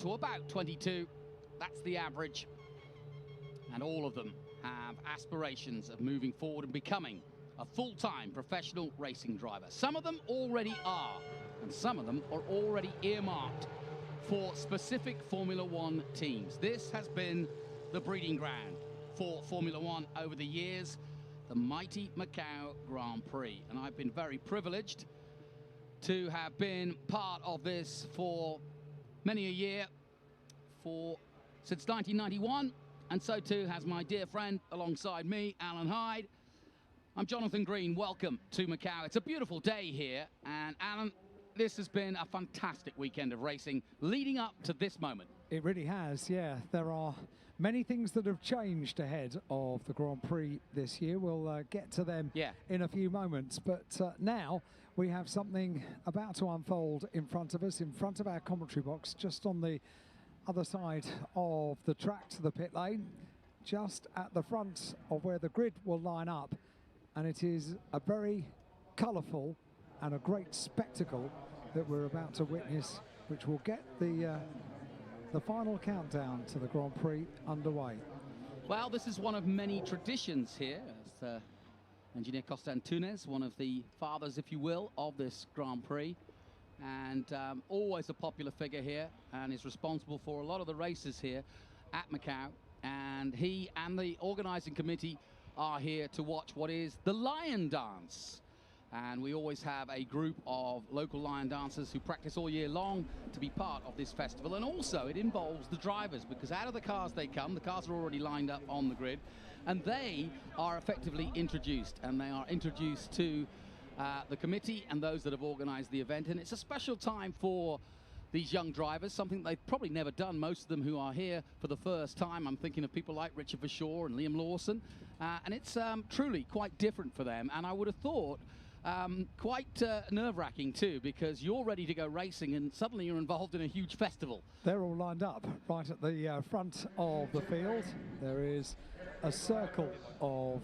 to about 22. That's the average. And all of them have aspirations of moving forward and becoming a full-time professional racing driver. Some of them already are, and some of them are already earmarked for specific Formula One teams. This has been the breeding ground for Formula One over the years, the mighty Macau Grand Prix. And I've been very privileged to have been part of this for many a year, since 1991, and so too has my dear friend alongside me, Alan Hyde. I'm Jonathan Green. Welcome to Macau. It's a beautiful day here, and Alan, this has been a fantastic weekend of racing leading up to this moment. It really has, yeah. There are many things that have changed ahead of the Grand Prix this year. We'll get to them in a few moments. But now we have something about to unfold in front of us, in front of our commentary box, just on the other side of the track to the pit lane, just at the front of where the grid will line up. And it is a very colourful and a great spectacle that we're about to witness, which will get the final countdown to the Grand Prix underway. Well, this is one of many traditions here. As Engineer Costa Antunes, one of the fathers, if you will, of this Grand Prix, and always a popular figure here, and is responsible for a lot of the races here at Macau. And he and the organising committee are here to watch what is the Lion Dance. And we always have a group of local lion dancers who practice all year long to be part of this festival. And also it involves the drivers, because out of the cars they come, the cars are already lined up on the grid, and they are effectively introduced. And they are introduced to the committee and those that have organized the event. And it's a special time for these young drivers, something they've probably never done, most of them who are here for the first time. I'm thinking of people like Richard Verschoor and Liam Lawson. And it's truly quite different for them. And I would have thought quite nerve-wracking too, because you're ready to go racing and suddenly you're involved in a huge festival. They're all lined up right at the front of the field. There is a circle of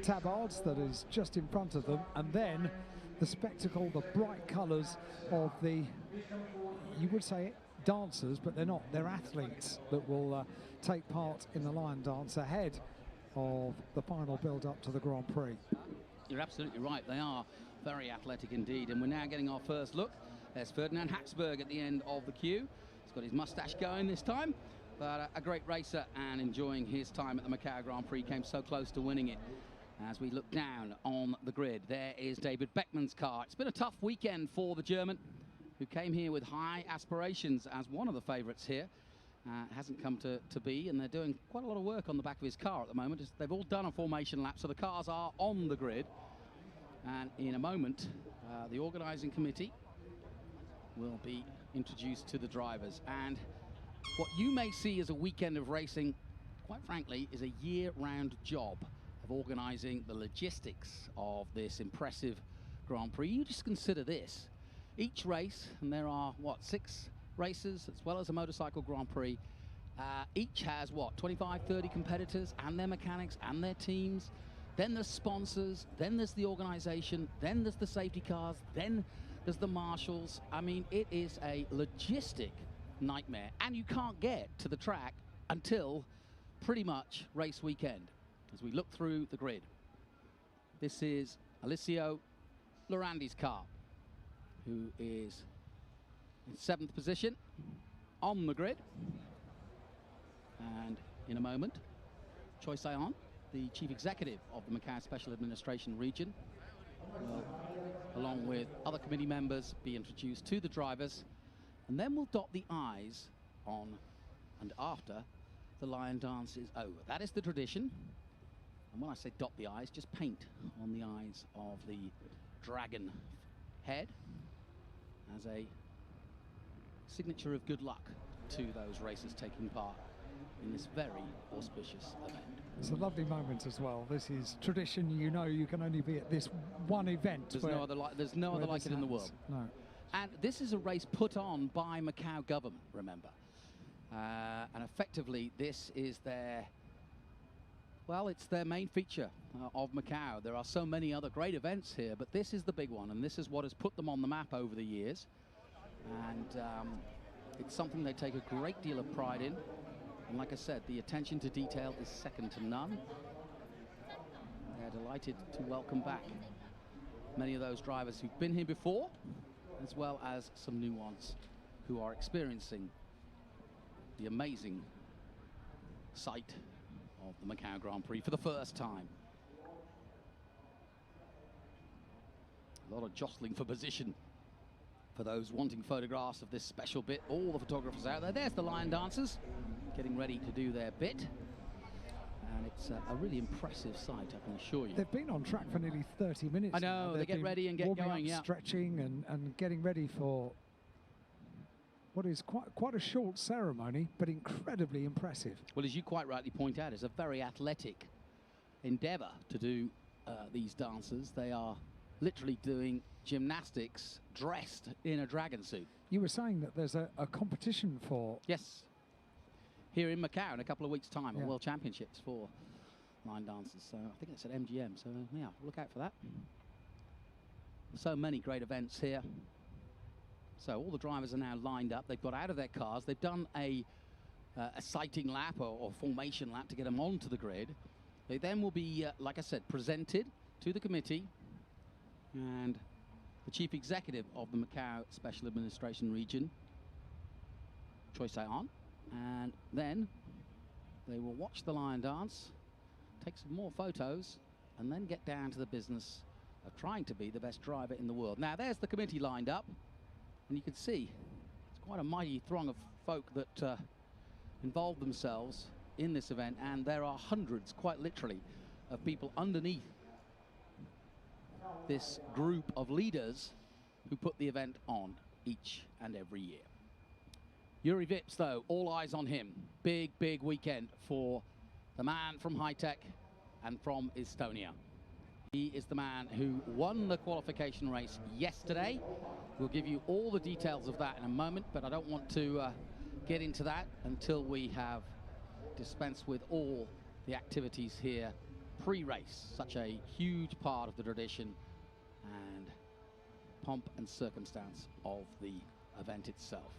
tabards that is just in front of them, and then the spectacle, the bright colours of the, you would say dancers, but they're not, they're athletes that will take part in the Lion Dance ahead of the final build-up to the Grand Prix. You're absolutely right, they are very athletic indeed, and we're now getting our first look. There's Ferdinand Haxberg at the end of the queue. He's got his moustache going this time, but a great racer and enjoying his time at the Macau Grand Prix. Came so close to winning it. As we look down on the grid, there is David Beckmann's car. It's been a tough weekend for the German, who came here with high aspirations as one of the favourites here. Hasn't come to be, and they're doing quite a lot of work on the back of his car at the moment. They've all done a formation lap, so the cars are on the grid. And in a moment, the organising committee will be introduced to the drivers. And what you may see as a weekend of racing, quite frankly, is a year-round job of organising the logistics of this impressive Grand Prix. You just consider this. Each race, and there are, what, 6 races, as well as a motorcycle Grand Prix, each has, what, 25, 30 competitors and their mechanics and their teams. Then there's sponsors, then there's the organisation, then there's the safety cars, then there's the marshals. I mean, it is a logistic nightmare, and you can't get to the track until pretty much race weekend. As we look through the grid, this is Alessio Lorandi's car, who is in 7th position on the grid. And in a moment, Choi Sayon, the chief executive of the Macau Special Administration Region, will, along with other committee members, be introduced to the drivers, and then we'll dot the I's on and after the Lion Dance is over. That is the tradition. And when I say dot the I's, just paint on the eyes of the dragon head as a signature of good luck to those racers taking part in this very auspicious event. It's a lovely moment as well. This is tradition. You know, you can only be at this one event. There's no other like it in the world. No. And this is a race put on by Macau government, remember. And effectively, this is their, well, it's their main feature of Macau. There are so many other great events here, but this is the big one, and this is what has put them on the map over the years. And It's something they take a great deal of pride in. And like I said, the attention to detail is second to none. They're delighted to welcome back many of those drivers who've been here before, as well as some new ones who are experiencing the amazing sight of the Macau Grand Prix for the first time. A lot of jostling for position for those wanting photographs of this special bit. All the photographers out there. There's the lion dancers getting ready to do their bit. And it's a really impressive sight, I can assure you. They've been on track for nearly 30 minutes. I know, they get ready and get going, yeah. Stretching and getting ready for what is quite a short ceremony, but incredibly impressive. Well, as you quite rightly point out, it's a very athletic endeavor to do these dancers. They are literally doing gymnastics dressed in a dragon suit. You were saying that there's a competition for... Yes. Here in Macau in a couple of weeks' time, at World Championships for line dancers. So I think it's at MGM, so yeah, look out for that. So many great events here. So all the drivers are now lined up. They've got out of their cars. They've done a sighting lap or formation lap to get them onto the grid. They then will be, like I said, presented to the committee and the chief executive of the Macau Special Administration Region, Choi Sai-on. And then they will watch the lion dance, take some more photos, and then get down to the business of trying to be the best driver in the world. Now, there's the committee lined up, and you can see it's quite a mighty throng of folk that involve themselves in this event, and there are hundreds, quite literally, of people underneath this group of leaders who put the event on each and every year. Jüri Vips, though, all eyes on him. Big, big weekend for the man from high-tech and from Estonia. He is the man who won the qualification race yesterday. We'll give you all the details of that in a moment, but I don't want to get into that until we have dispensed with all the activities here pre-race. Such a huge part of the tradition and pomp and circumstance of the event itself.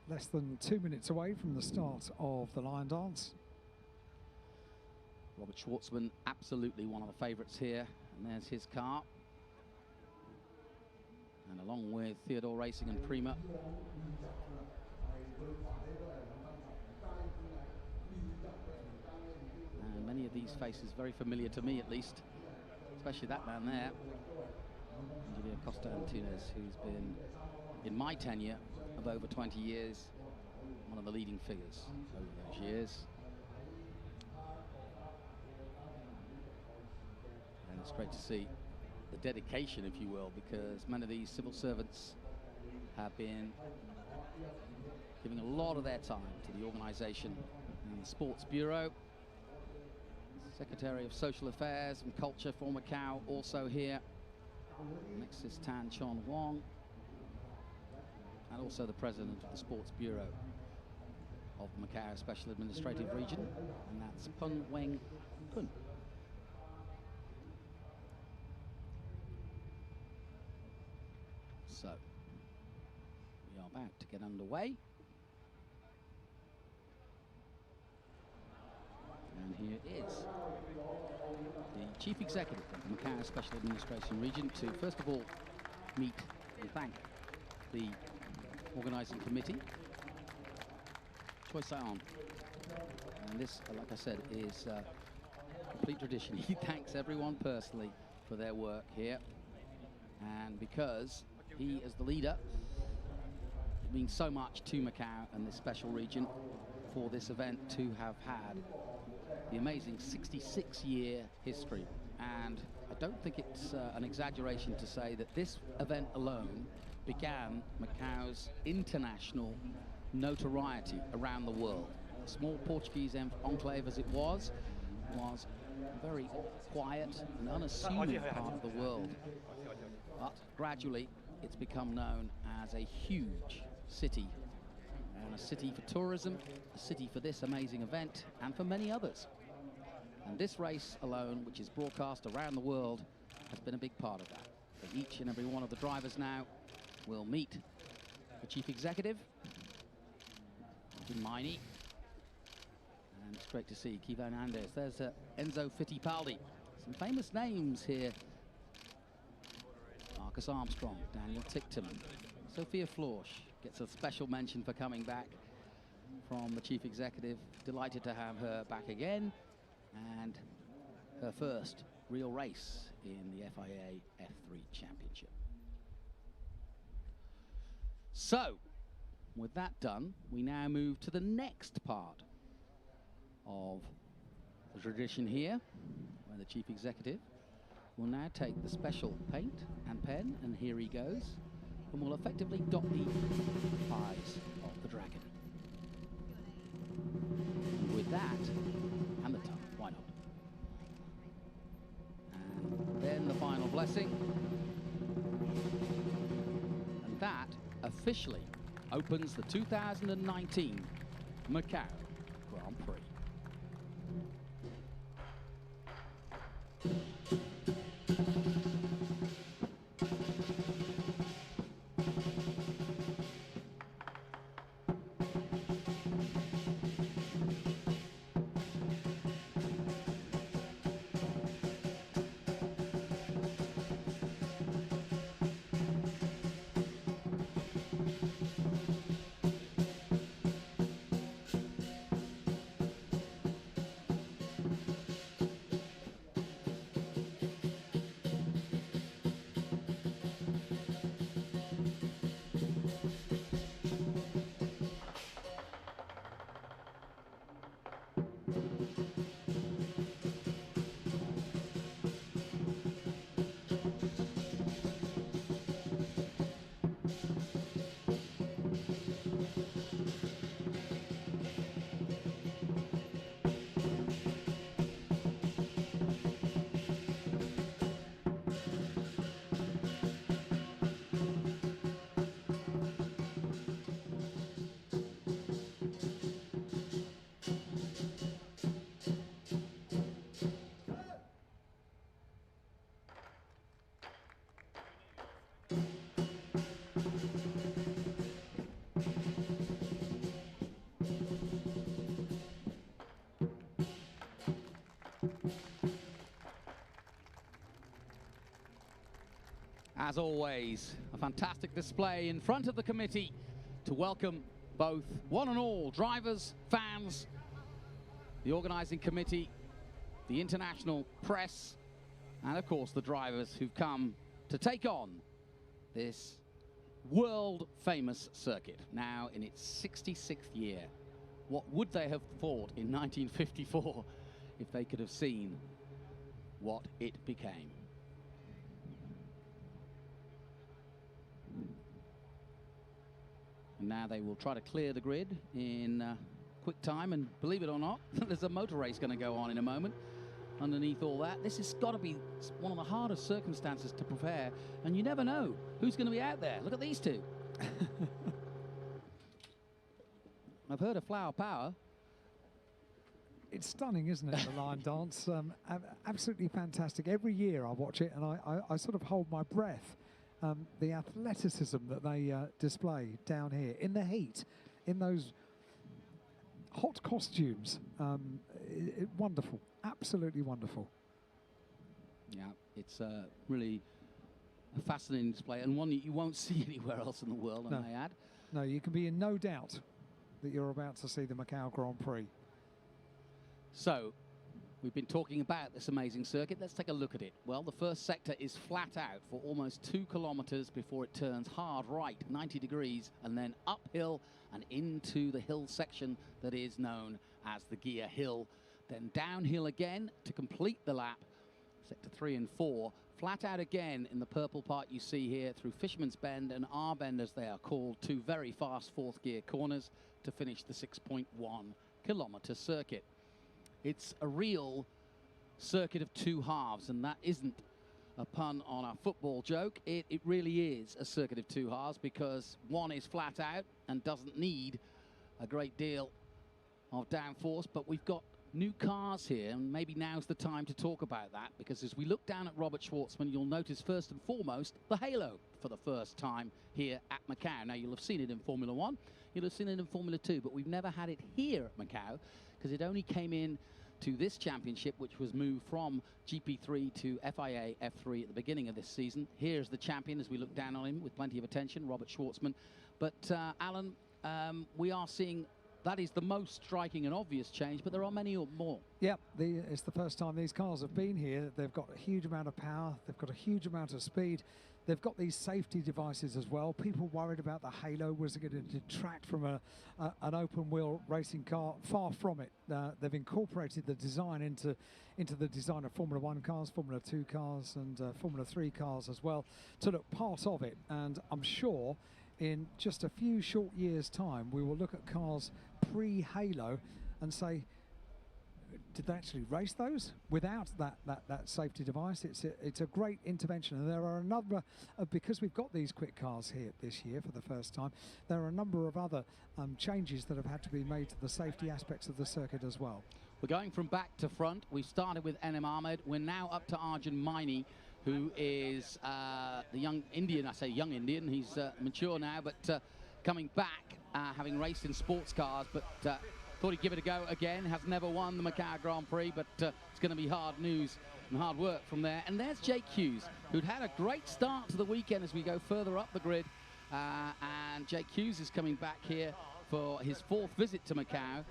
Less than 2 minutes away from the start of the lion dance. Robert Schwartzman, absolutely one of the favourites here. And there's his car. And along with Theodore Racing and Prima. And many of these faces very familiar to me, at least. Especially that man there. Julio Costa Antunes, who's been, in my tenure of over 20 years, one of the leading figures over those years. And it's great to see the dedication, if you will, because many of these civil servants have been giving a lot of their time to the organization and the Sports Bureau. Secretary of Social Affairs and Culture for Macau also here. Next is Tan Chon Wong, and also the president of the Sports Bureau of the Macau Special Administrative Region, and that's Pun Weng Kun. So, we are about to get underway. And here is the Chief Executive of the Macau Special Administration Region to, first of all, meet and thank the organising committee, Choi Sai-on. And this, like I said, is complete tradition. He thanks everyone personally for their work here. And because he, as the leader, means so much to Macau and this special region for this event to have had the amazing 66-year history. And I don't think it's an exaggeration to say that this event alone began Macau's international notoriety around the world. A small Portuguese enclave as it was a very quiet and unassuming part of the world. But gradually it's become known as a huge city, and a city for tourism, a city for this amazing event, and for many others. And this race alone, which is broadcast around the world, has been a big part of that. So each and every one of the drivers now will meet the chief executive Miney. And it's great to see Kivo Hernandez. There's Enzo Fittipaldi. Some famous names here. Marcus Armstrong, Daniel Ticktum. Sophia Florsch gets a special mention for coming back from the chief executive. Delighted to have her back again. And her first real race in the FIA F3 Championship. So, with that done, we now move to the next part of the tradition here, where the chief executive will now take the special paint and pen, and here he goes, and will effectively dot the eyes of the dragon. And with that, and the tongue, why not? And then the final blessing. And that officially opens the 2019 Macau Grand Prix. As always, a fantastic display in front of the committee to welcome both one and all drivers, fans, the organising committee, the international press, and of course the drivers who've come to take on this world-famous circuit, now in its 66th year. What would they have thought in 1954 if they could have seen what it became? And now they will try to clear the grid in quick time, and believe it or not, there's a motor race going to go on in a moment underneath all that. This has got to be one of the hardest circumstances to prepare, and you never know who's going to be out there. Look at these two. I've heard of Flower Power. It's stunning, isn't it, the line dance? Absolutely fantastic. Every year I watch it and I sort of hold my breath. The athleticism that they display down here in the heat, in those hot costumes, wonderful, absolutely wonderful. Yeah, it's really a fascinating display, and one that you won't see anywhere else in the world, I may add. No, you can be in no doubt that you're about to see the Macau Grand Prix. So, we've been talking about this amazing circuit. Let's take a look at it. Well, the first sector is flat out for almost 2 kilometers before it turns hard right, 90 degrees, and then uphill and into the hill section that is known as the Gear Hill. Then downhill again to complete the lap, sector 3 and 4. Flat out again in the purple part you see here through Fisherman's Bend and R Bend, as they are called, 2 very fast fourth gear corners to finish the 6.1 kilometer circuit. It's a real circuit of 2 halves, and that isn't a pun on a football joke. It really is a circuit of 2 halves, because one is flat out and doesn't need a great deal of downforce, but we've got new cars here, and maybe now's the time to talk about that, because as we look down at Robert Schwartzman, you'll notice first and foremost the halo for the first time here at Macau. Now, you'll have seen it in Formula 1, you'll have seen it in Formula 2, but we've never had it here at Macau, because it only came in to this championship, which was moved from GP3 to FIA F3 at the beginning of this season. Here's the champion as we look down on him with plenty of attention, Robert Schwartzman. But Alan, we are seeing that is the most striking and obvious change, but there are many more. Yep, it's the first time these cars have been here. They've got a huge amount of power, they've got a huge amount of speed. They've got these safety devices as well. People worried about the halo. Was it going to detract from an open-wheel racing car? Far from it. They've incorporated the design into the design of Formula 1 cars, Formula 2 cars, and Formula 3 cars as well, to look part of it. And I'm sure in just a few short years' time, we will look at cars pre-halo and say, did they actually race those without that safety device? It's a great intervention, and there are a number of, because we've got these quick cars here this year for the first time, there are a number of other changes that have had to be made to the safety aspects of the circuit as well. We're going from back to front. We started with Enem Ahmed. We're now up to Arjun Maini, who is the young Indian. I say young Indian. He's mature now, but coming back, having raced in sports cars, but thought he'd give it a go again. Has never won the Macau Grand Prix, but it's going to be hard news and hard work from there. And there's Jake Hughes, who'd had a great start to the weekend as we go further up the grid. And Jake Hughes is coming back here for his fourth visit to Macau.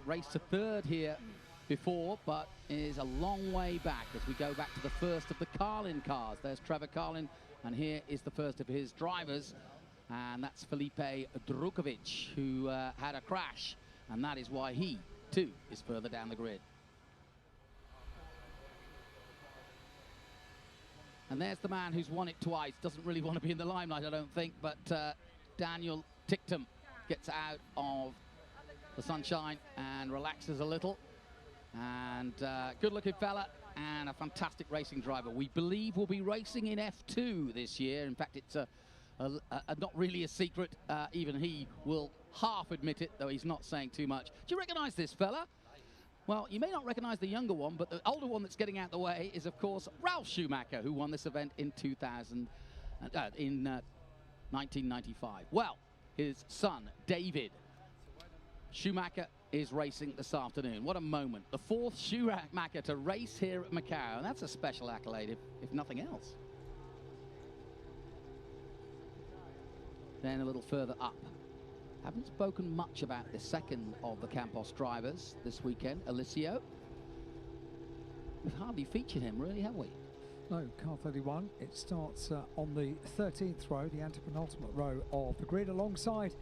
Raced to third here before, but is a long way back as we go back to the first of the Carlin cars. There's Trevor Carlin, and here is the first of his drivers, and that's Felipe Drukovic, who had a crash, and that is why he, too, is further down the grid. And there's the man who's won it twice. Doesn't really want to be in the limelight, I don't think, but Daniel Ticktum gets out of the sunshine and relaxes a little. And good-looking fella and a fantastic racing driver. We believe will be racing in F2 this year. In fact, it's not really a secret. Even he will half admit it, though he's not saying too much. Do you recognize this fella? Well, you may not recognize the younger one, but the older one that's getting out the way is, of course, Ralf Schumacher, who won this event in 1995. Well, his son, David Schumacher, is racing this afternoon. What a moment. The fourth Schumacher to race here at Macau, and that's a special accolade, if nothing else. Then a little further up. Haven't spoken much about the second of the Campos drivers this weekend, Alessio. We've hardly featured him, really, have we? No, car 31. It starts on the 13th row, the antepenultimate row of the grid, alongside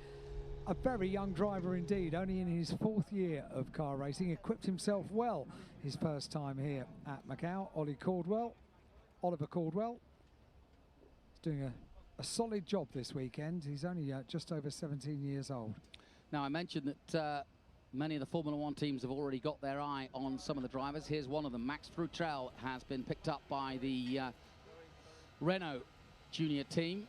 a very young driver indeed, only in his fourth year of car racing, equipped himself well his first time here at Macau. Oliver Caldwell. He's doing a solid job this weekend. He's only just over 17 years old. Now, I mentioned that many of the Formula 1 teams have already got their eye on some of the drivers. Here's one of them. Max Frutrell has been picked up by the Renault junior team.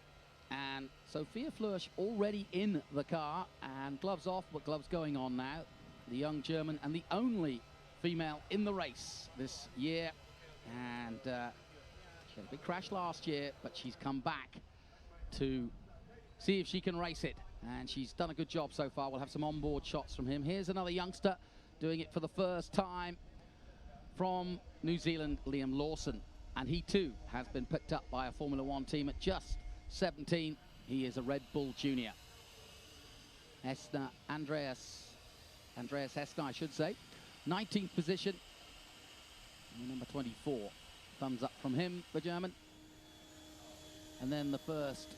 And Sophia Flörsch already in the car, and gloves off, but gloves going on now. The young German and the only female in the race this year. And she had a big crash last year, but she's come back to see if she can race it. And she's done a good job so far. We'll have some onboard shots from him. Here's another youngster doing it for the first time from New Zealand, Liam Lawson. And he too has been picked up by a Formula 1 team at just 17. He is a Red Bull junior. Andreas Hessner, I should say. 19th position. Number 24. Thumbs up from him, the German. And then the first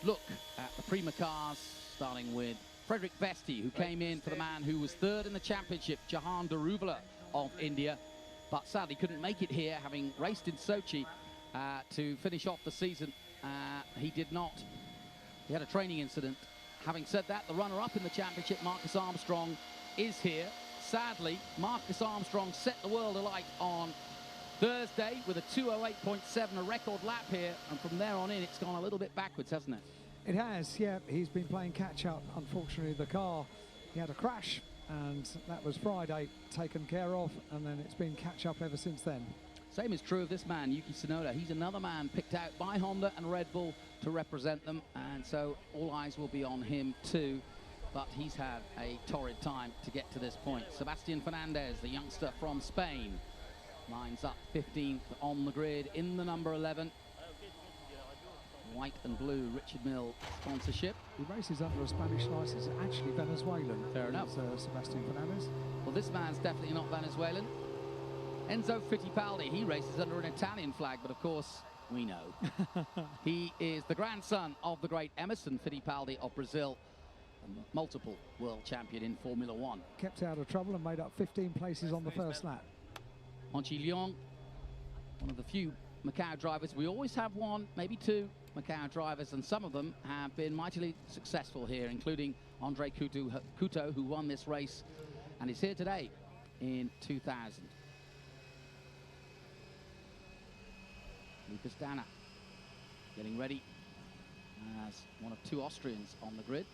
look at the Prima cars, starting with Frederick Vesti, who came in for the man who was third in the championship, Jahan Daruvula of India, but sadly couldn't make it here, having raced in Sochi to finish off the season. He did not. He had a training incident. Having said that, the runner-up in the championship, Marcus Armstrong, is here. Sadly, Marcus Armstrong set the world alight on Thursday with a 2:08.7, a record lap here, and from there on in, it's gone a little bit backwards, hasn't it? It has, yeah. He's been playing catch-up. Unfortunately, the car He had a crash, and that was Friday, taken care of, and then it's been catch-up ever since then. Same is true of this man, Yuki Tsunoda. He's another man picked out by Honda and Red Bull to represent them, and so all eyes will be on him too. But he's had a torrid time to get to this point. Sebastian Fernandez, the youngster from Spain, lines up 15th on the grid in the number 11. White and blue Richard Mille sponsorship. He races under a Spanish license, actually Venezuelan. Fair enough. Sebastian Fernandez. Well, this man's definitely not Venezuelan. Enzo Fittipaldi, he races under an Italian flag, but of course, we know. He is the grandson of the great Emerson Fittipaldi of Brazil, a multiple world champion in Formula One. Kept out of trouble and made up 15 places on the first lap. Honchi Leon, one of the few Macau drivers. We always have one, maybe two Macau drivers, and some of them have been mightily successful here, including Andre Couto, who won this race and is here today in 2000. Lucas Danner getting ready as one of two Austrians on the grid.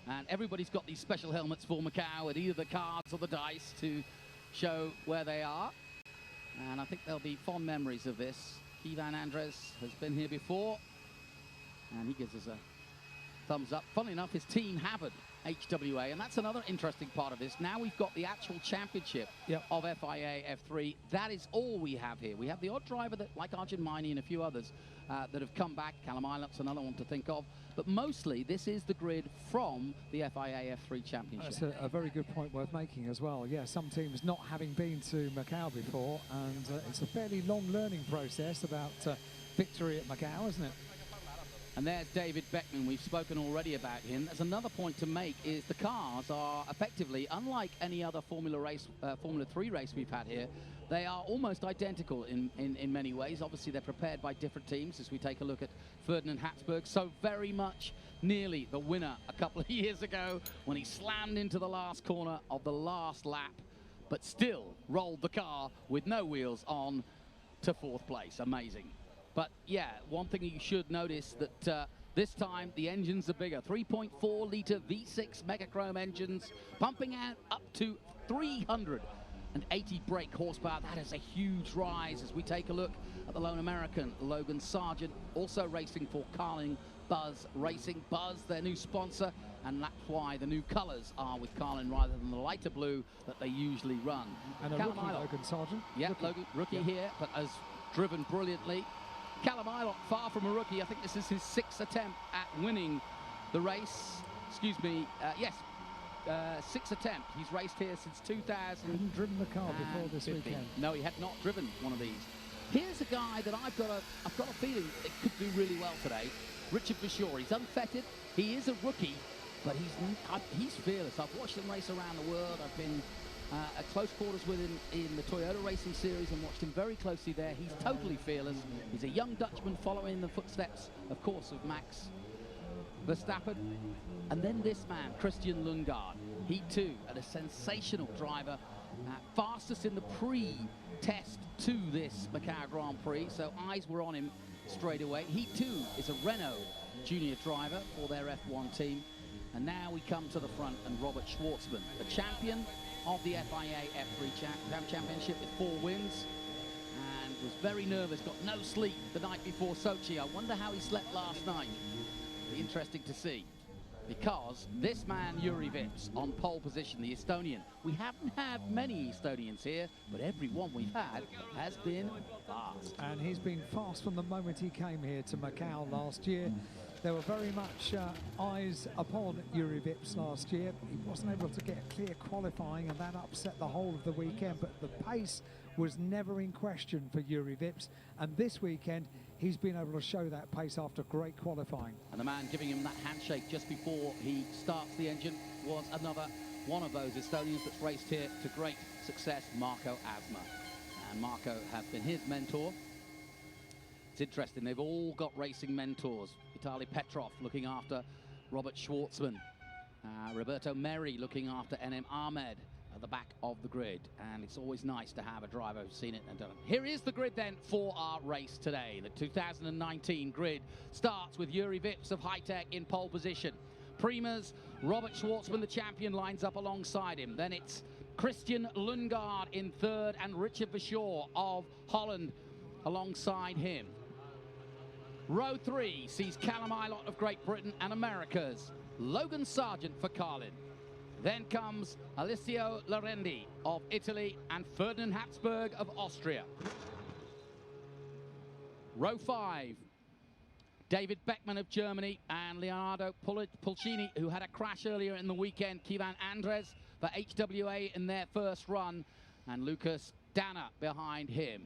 And everybody's got these special helmets for Macau with either the cards or the dice to show where they are. And I think there'll be fond memories of this. Ivan Andres has been here before, and he gives us a thumbs up. Funnily enough, his team haven't HWA, and that's another interesting part of this. Now we've got the actual championship of FIA F3. That is all we have here. We have the odd driver that, like Arjun Maini and a few others that have come back. Callum Ilot's another one to think of. But mostly, this is the grid from the FIA F3 Championship. That's a very good point worth making as well. Yeah, some teams not having been to Macau before, and it's a fairly long learning process about victory at Macau, isn't it? And there's David Beckman. We've spoken already about him. There's another point to make is the cars are effectively, unlike any other Formula 3 race we've had here, they are almost identical in many ways. Obviously, they're prepared by different teams as we take a look at Ferdinand Hatzberg. So very much nearly the winner a couple of years ago when he slammed into the last corner of the last lap, but still rolled the car with no wheels on to fourth place. Amazing. But yeah, one thing you should notice that this time the engines are bigger. 3.4 litre V6 Megachrome engines pumping out up to 380 brake horsepower. That is a huge rise as we take a look at the lone American, Logan Sargent, also racing for Carlin Buzz Racing. Buzz, their new sponsor, and that's why the new colours are with Carlin rather than the lighter blue that they usually run. And a rookie, Logan Sargent. Yeah, rookie here, but has driven brilliantly. Callum Ilott, far from a rookie. I think this is his 6th attempt at winning the race. Excuse me, yes, 6th attempt. He's raced here since 2000. He hadn't driven the car before this weekend. No, he had not driven one of these. Here's a guy that I've got a feeling it could do really well today. Richard Bashore. He's unfettered. He is a rookie, but he's fearless. I've watched him race around the world. I've been at close quarters with him in the Toyota Racing Series and watched him very closely there. He's totally fearless. He's a young Dutchman following in the footsteps, of course, of Max Verstappen. And then this man, Christian Lundgaard. He too, a sensational driver, fastest in the pre-test to this Macau Grand Prix, so eyes were on him straight away. He too is a Renault junior driver for their F1 team. And now we come to the front, and Robert Schwartzman, the champion of the FIA F3 Championship with 4 wins, and was very nervous, got no sleep the night before Sochi. I wonder how he slept last night. Be interesting to see, because this man, Jüri Vips, on pole position, the Estonian. We haven't had many Estonians here, but every one we've had has been fast. And he's been fast from the moment he came here to Macau last year. There were very much eyes upon Jüri Vips last year. He wasn't able to get clear qualifying, and that upset the whole of the weekend, but the pace was never in question for Jüri Vips, and this weekend he's been able to show that pace after great qualifying. And the man giving him that handshake just before he starts the engine was another one of those Estonians that's raced here to great success, Marco Asma. And Marco has been his mentor. It's interesting, they've all got racing mentors. Vitaly Petrov looking after Robert Schwartzman. Roberto Meri looking after NM Ahmed at the back of the grid. And it's always nice to have a driver who's seen it and done it. Here is the grid then for our race today. The 2019 grid starts with Jüri Vips of High Tech in pole position. Prima's Robert Schwartzman, the champion, lines up alongside him. Then it's Christian Lundgaard in third and Richard Verschoor of Holland alongside him. Row 3 sees Callum Ilott of Great Britain and America's Logan Sargent for Carlin. Then comes Alessio Lorendi of Italy and Ferdinand Habsburg of Austria. Row 5, David Beckman of Germany and Leonardo Pulcini, who had a crash earlier in the weekend. Kivan Andres for HWA in their first run, and Lucas Danner behind him.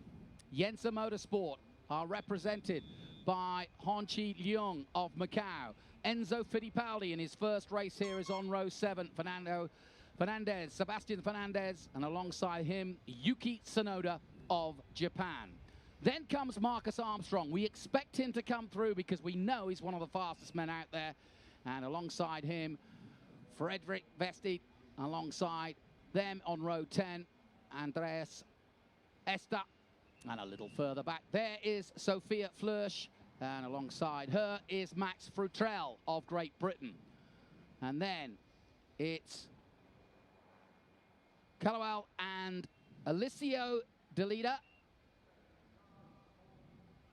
Yensa Motorsport are represented by Honchi Leung of Macau. Enzo Fittipaldi in his first race here is on row 7. Sebastian Fernandez, and alongside him, Yuki Tsunoda of Japan. Then comes Marcus Armstrong. We expect him to come through because we know he's one of the fastest men out there. And alongside him, Frederick Vesti. Alongside them on row 10, Andreas Esta. And a little further back, there is Sophia Flörsch. And alongside her is Max Frutrell of Great Britain. And then it's Callowell and Alessio Delida.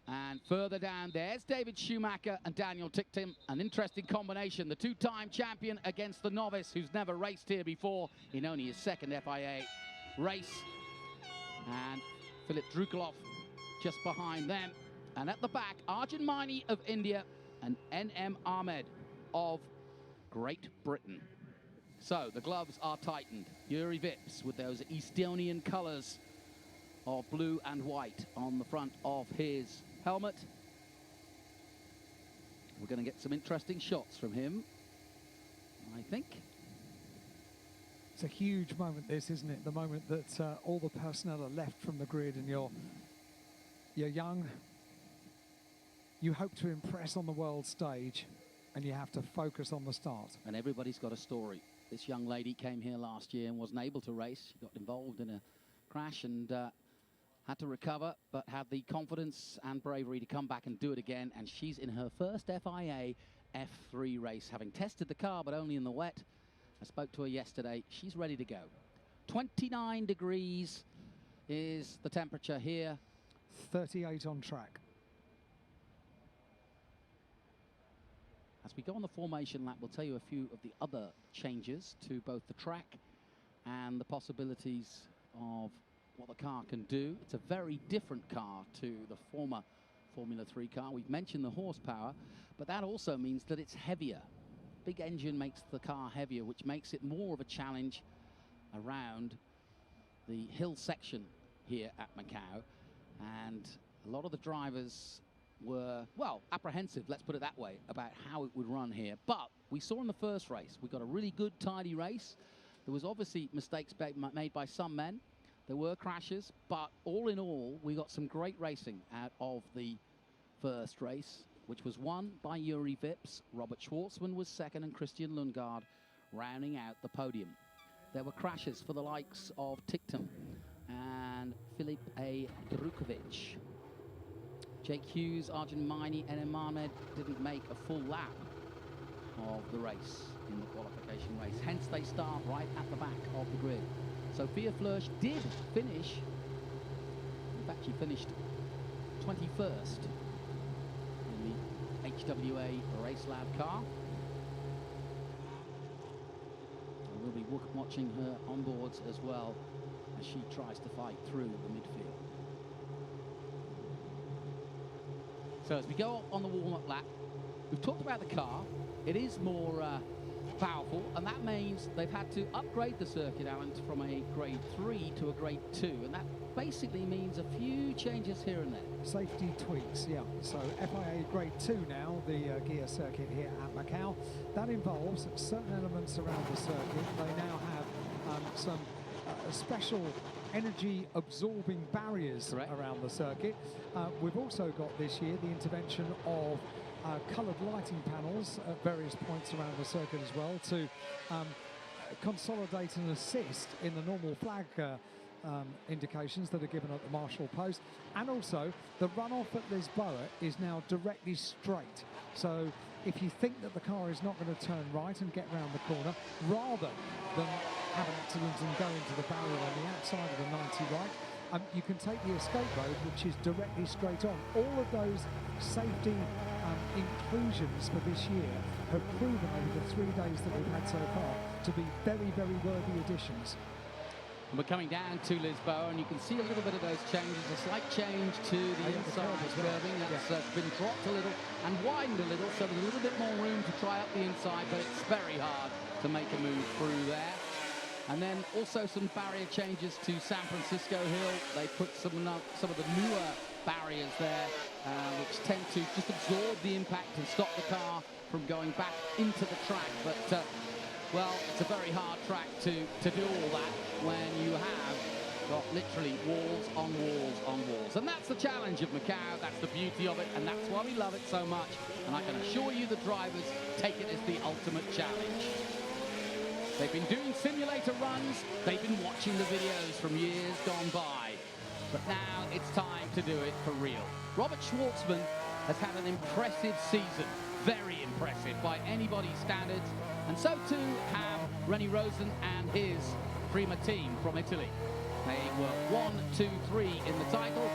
And further down, there's David Schumacher and Daniel Ticktim. An interesting combination. The two-time champion against the novice who's never raced here before in only his second FIA race. And Philip Drukalov just behind them. And at the back, Arjun Maini of India and N.M. Ahmed of Great Britain. So the gloves are tightened. Yuri Vips with those Estonian colours of blue and white on the front of his helmet. We're going to get some interesting shots from him, I think. It's a huge moment, this, isn't it? The moment that all the personnel are left from the grid and you're young. You hope to impress on the world stage and you have to focus on the start. And everybody's got a story. This young lady came here last year and wasn't able to race. She got involved in a crash and had to recover, but had the confidence and bravery to come back and do it again. And she's in her first FIA F3 race, having tested the car, but only in the wet. I spoke to her yesterday. She's ready to go. 29 degrees is the temperature here. 38 on track. As we go on the formation lap, we'll tell you a few of the other changes to both the track and the possibilities of what the car can do. It's a very different car to the former Formula 3 car. We've mentioned the horsepower, but that also means that it's heavier. Big engine makes the car heavier, which makes it more of a challenge around the hill section here at Macau. And a lot of the drivers were, well, apprehensive, let's put it that way, about how it would run here. But we saw in the first race, we got a really good, tidy race. There was obviously mistakes made by some men. There were crashes, but all in all, we got some great racing out of the first race, which was won by Yuri Vips. Robert Schwartzman was second, and Christian Lundgaard rounding out the podium. There were crashes for the likes of Ticktum and Filip A. Drukovic. Jake Hughes, Arjun Maini, N.M. Ahmed didn't make a full lap of the race in the qualification race. Hence, they start right at the back of the grid. Sophia Flörsch did finish. In fact, she finished 21st in the HWA Race Lab car. And we'll be watching her onboards as well as she tries to fight through the midfield. So as we go on the warm-up lap, we've talked about the car. It is more powerful, and that means they've had to upgrade the circuit, Alan, from a grade 3 to a grade 2, and that basically means a few changes here and there. Safety tweaks, yeah. So FIA grade 2 now, the gear circuit here at Macau. That involves certain elements around the circuit. They now have some special energy absorbing barriers around the circuit. We've also got this year the intervention of coloured lighting panels at various points around the circuit as well to consolidate and assist in the normal flag indications that are given at the Marshall Post. And also, the runoff at Lisboa is now directly straight. So if you think that the car is not going to turn right and get round the corner, rather than have an accident and go into the barrier on the outside of the 90 right, you can take the escape road, which is directly straight on. All of those safety inclusions for this year have proven over the 3 days that we've had so far to be very, very worthy additions. And we're coming down to Lisboa, and you can see a little bit of those changes, a slight change to the inside of the curving. That's been dropped a little and widened a little, so there's a little bit more room to try up the inside, but it's very hard to make a move through there. And then also some barrier changes to San Francisco Hill. They put some of the newer barriers there, which tend to just absorb the impact and stop the car from going back into the track. But, well, it's a very hard track to do all that when you have got literally walls on walls on walls. And that's the challenge of Macau. That's the beauty of it, and that's why we love it so much. And I can assure you the drivers take it as the ultimate challenge. They've been doing simulator runs, they've been watching the videos from years gone by, but now it's time to do it for real. Robert Schwartzman has had an impressive season, very impressive by anybody's standards, and so too have Rennie Rosen and his Prima team from Italy. They were 1, 2, 3 in the title,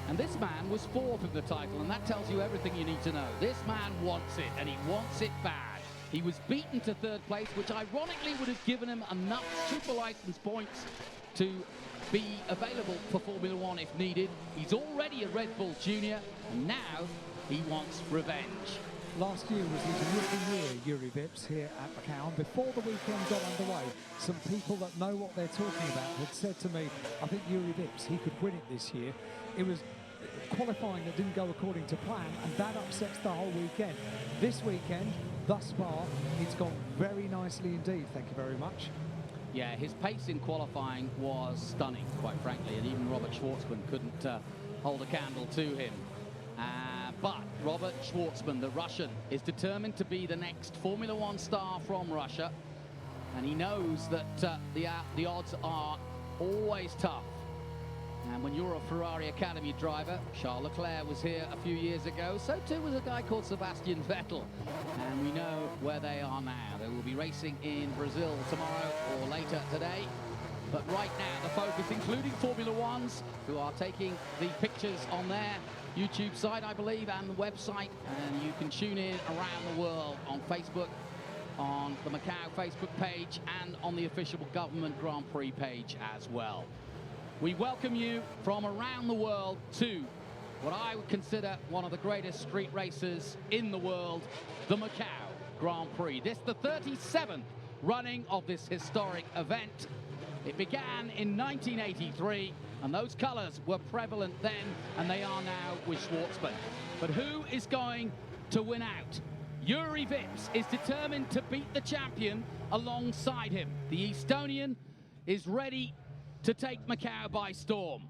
and this man was 4th in the title, and that tells you everything you need to know. This man wants it, and he wants it bad. He was beaten to 3rd place, which ironically would have given him enough super license points to be available for Formula One if needed. He's already a Red Bull Junior, and now he wants revenge. Last year was his rookie year, Yuri Vips, here at Macau. And before the weekend got underway, some people that know what they're talking about had said to me, I think Yuri Vips, he could win it this year. It was qualifying that didn't go according to plan, and that upsets the whole weekend. This weekend, thus far, it's gone very nicely indeed, thank you very much. Yeah, his pace in qualifying was stunning, quite frankly, and even Robert Schwartzman couldn't hold a candle to him. But Robert Schwartzman, the Russian, is determined to be the next Formula One star from Russia, and he knows that the odds are always tough. And when you're a Ferrari Academy driver, Charles Leclerc was here a few years ago, so too was a guy called Sebastian Vettel. And we know where they are now. They will be racing in Brazil tomorrow or later today. But right now, the focus, including Formula Ones, who are taking the pictures on their YouTube site, I believe, and the website. And you can tune in around the world on Facebook, on the Macau Facebook page, and on the official government Grand Prix page as well. We welcome you from around the world to what I would consider one of the greatest street races in the world, the Macau Grand Prix. This is the 37th running of this historic event. It began in 1983, and those colours were prevalent then, and they are now with Schwartzman. But who is going to win out? Yuri Vips is determined to beat the champion alongside him. The Estonian is ready to take Macau by storm.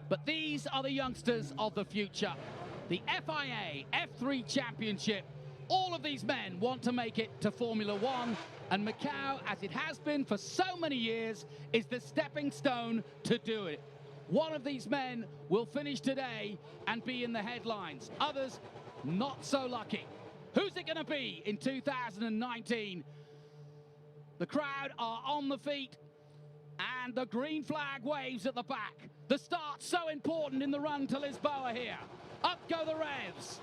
But these are the youngsters of the future. The FIA F3 Championship. All of these men want to make it to Formula One, and Macau, as it has been for so many years, is the stepping stone to do it. One of these men will finish today and be in the headlines. Others, not so lucky. Who's it going to be in 2019? The crowd are on the feet, and the green flag waves at the back. The start's so important in the run to Lisboa here. Up go the revs.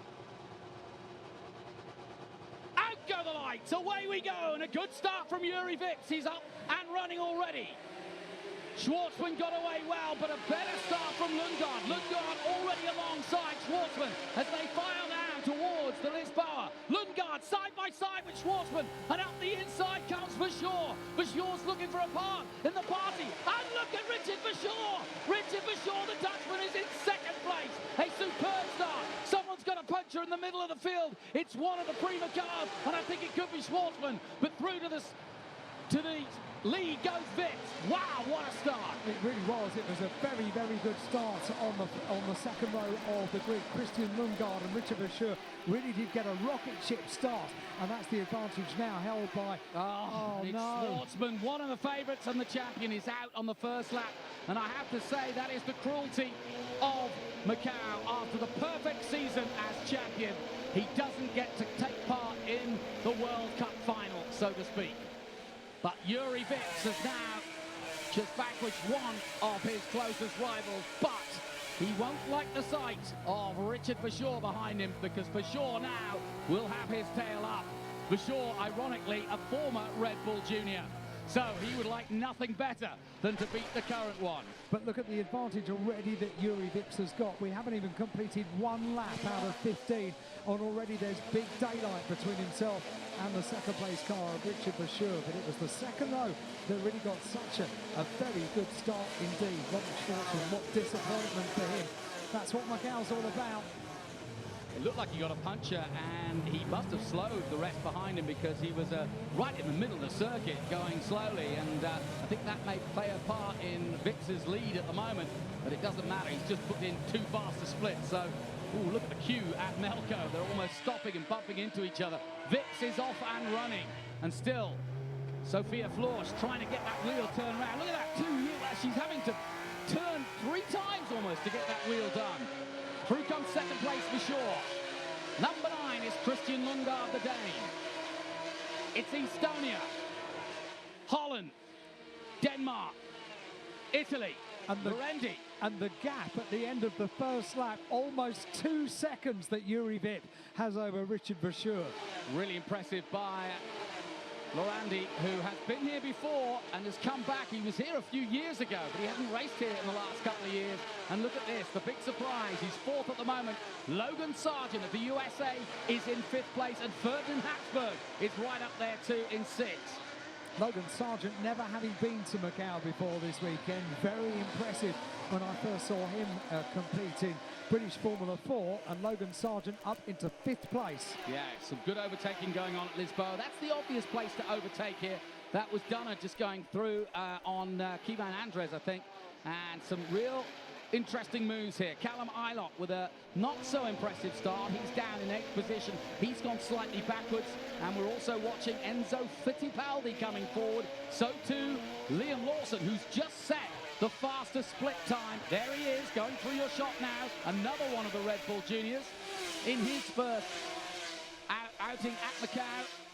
Out go the lights. Away we go, and a good start from Yuri Vips. He's up and running already. Schwartzman got away well, but a better start from Lundgaard. Lundgaard already alongside Schwartzman as they file down towards the Lisboa. Lundgaard side by side with Schwartzman, and up the inside comes Vasseur. Vasseur's looking for a part in the party, and look at Richard Vasseur. Richard Vasseur, the Dutchman, is in 2nd place. A superb start. Someone's got a puncher in the middle of the field. It's one of the Prima cars, and I think it could be Schwartzman, but through to To the lead goes Vitz. Wow, what a start. It really was. It was a very, very good start on the second row of the grid. Christian Lundgaard and Richard Verschoor really did get a rocket ship start, and that's the advantage now held by... It's no. Schwartzman, one of the favourites, and the champion is out on the first lap. And I have to say, that is the cruelty of Macau. After the perfect season as champion, he doesn't get to take part in the World Cup final, so to speak. But Juri Vitz has now just vanquished one of his closest rivals, but he won't like the sight of Richard Verschoor behind him, because Verschoor now will have his tail up. Verschoor, ironically, a former Red Bull junior. So he would like nothing better than to beat the current one. But look at the advantage already that Juri Vitz has got. We haven't even completed one lap out of 15, and already there's big daylight between himself and the second place car of Richard Verschoor. But it was the second row that really got such a very good start indeed. Robert Schwartzman, what disappointment for him. That's what Macau's all about. It looked like he got a puncture, and he must have slowed the rest behind him, because he was right in the middle of the circuit going slowly, and I think that may play a part in Vitz's lead at the moment, but it doesn't matter. He's just put in too fast a split. So, look at the queue at Melco. They're almost stopping and bumping into each other. Vitz is off and running, and still Sophia Florsch trying to get that wheel turned around. Look at that, she's having to turn 3 times almost to get that wheel done. Through comes second place Verschoor. Number 9 is Christian Lundgaard, the Dane. It's Estonia, Holland, Denmark, Italy, and Burundi. And the gap at the end of the first lap, almost 2 seconds that Juri Vitz has over Richard Verschoor. Really impressive by Lorandi, who has been here before and has come back. He was here a few years ago, but he hasn't raced here in the last couple of years. And look at this, the big surprise. He's 4th at the moment. Logan Sargent of the USA is in 5th place, and Ferdinand Haxberg is right up there too in 6th. Logan Sargent, never having been to Macau before this weekend, very impressive when I first saw him compete in British Formula 4, and Logan Sargent up into 5th place. Yeah, some good overtaking going on at Lisboa. That's the obvious place to overtake here. That was Dunner just going through on Kivan Andres, I think, and some real interesting moves here. Callum Ilott with a not so impressive start. He's down in 8th position. He's gone slightly backwards, and we're also watching Enzo Fittipaldi coming forward. So too Liam Lawson, who's just set the fastest split time. There he is, going through your shot now. Another one of the Red Bull juniors in his first outing at Macau,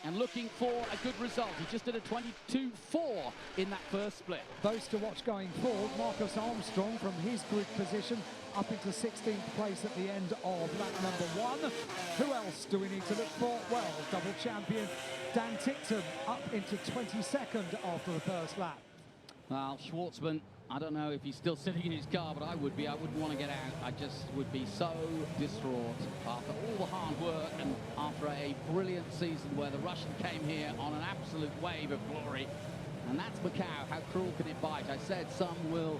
and looking for a good result. He just did a 22.4 in that first split. Those to watch going forward, Marcus Armstrong from his grid position up into 16th place at the end of lap number 1. Who else do we need to look for? Well, double champion Dan Tickton up into 22nd after the first lap. Well, Schwartzman, I don't know if he's still sitting in his car, but I would be. I wouldn't want to get out. I just would be so distraught after all the hard work and after a brilliant season where the Russian came here on an absolute wave of glory. And that's Macau. How cruel can it bite? I said some will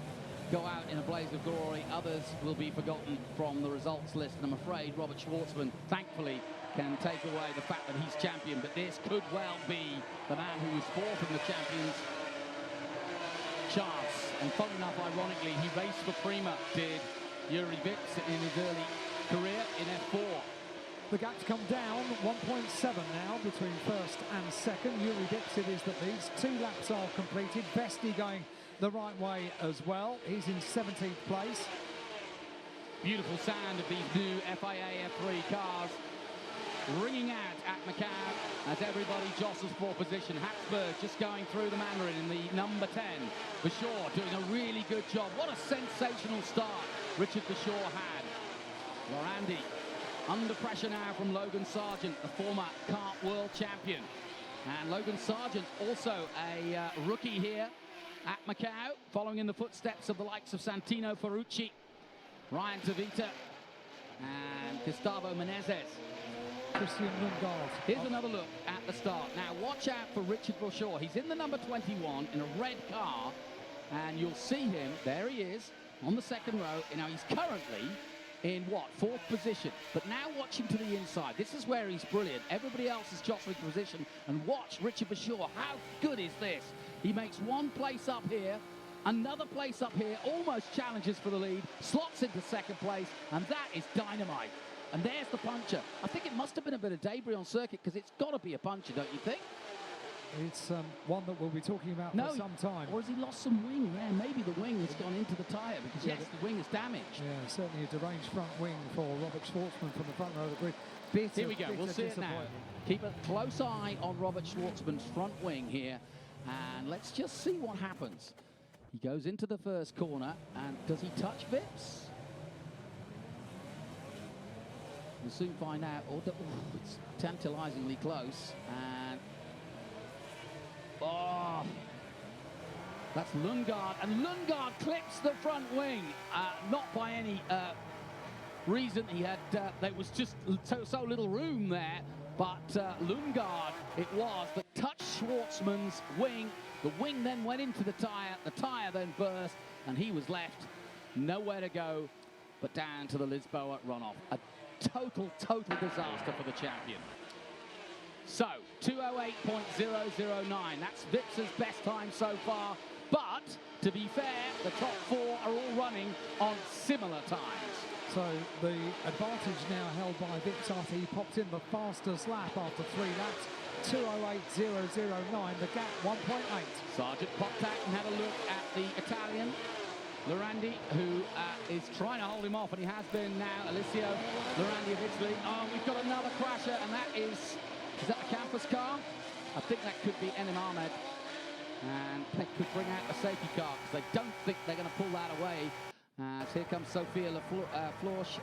go out in a blaze of glory. Others will be forgotten from the results list. And I'm afraid Robert Schwartzman, thankfully, can take away the fact that he's champion. But this could well be the man who was 4th in the champions' chance. And fun enough, ironically, he raced for Prima, did Juri Vitz in his early career in F4. The gap's come down, 1.7 now between first and second. Juri Vitz it is that leads. 2 laps are completed. Vesti going the right way as well. He's in 17th place. Beautiful sound of these new FIA F3 cars ringing out at Macau as everybody jostles for position. Haxberg just going through the Mandarin in the number 10. Verschoor doing a really good job. What a sensational start Richard Verschoor had. Lorandi under pressure now from Logan Sargent, the former kart world champion. And Logan Sargent also a rookie here at Macau, following in the footsteps of the likes of Santino Ferrucci, Ryan Tavita, and Gustavo Menezes. Christian Lundgaard. Here's another look at the start. Now watch out for Richard Verschoor. He's in the number 21 in a red car, and you'll see him, there he is, on the second row. You know, he's currently in what, 4th position. But now watch him to the inside. This is where he's brilliant. Everybody else is jostling for position. And watch Richard Bashaw. How good is this? He makes one place up here, another place up here, almost challenges for the lead, slots into 2nd place, and that is dynamite. And there's the puncher. I think it must have been a bit of debris on circuit, because it's got to be a puncher, don't you think? It's one that we'll be talking about for some time. Or has he lost some wing there? Maybe the wing has gone into the tyre, because yes, the wing is damaged. Yeah, certainly a deranged front wing for Robert Schwartzman from the front row of the grid. Here we go, we'll see it now. Keep a close eye on Robert Schwartzman's front wing here, and let's just see what happens. He goes into the first corner, and does he touch Vips? We'll soon find out. Oh, it's tantalizingly close, and oh, that's Lundgaard, and Lundgaard clips the front wing. Not by any reason. He had there was just so little room there, but Lundgaard it was that touched Schwartzman's wing. The wing then went into the tyre then burst, and he was left nowhere to go but down to the Lisboa runoff. A total disaster for the champion. So, 2:08.009, that's Vips's best time so far, but to be fair, the top 4 are all running on similar times. So the advantage now held by Vips after he popped in the fastest lap after 3 laps, 2:08.009, the gap 1.8. Sargent popped out and had a look at the Italian, Lorandi, who is trying to hold him off, and he has been now. Alessio Lorandi of Italy. Oh, we've got another crasher, and that is that the campus car? I think that could be Enem Ahmed, and they could bring out a safety car, because they don't think they're going to pull that away. So here comes Sophia Florsch,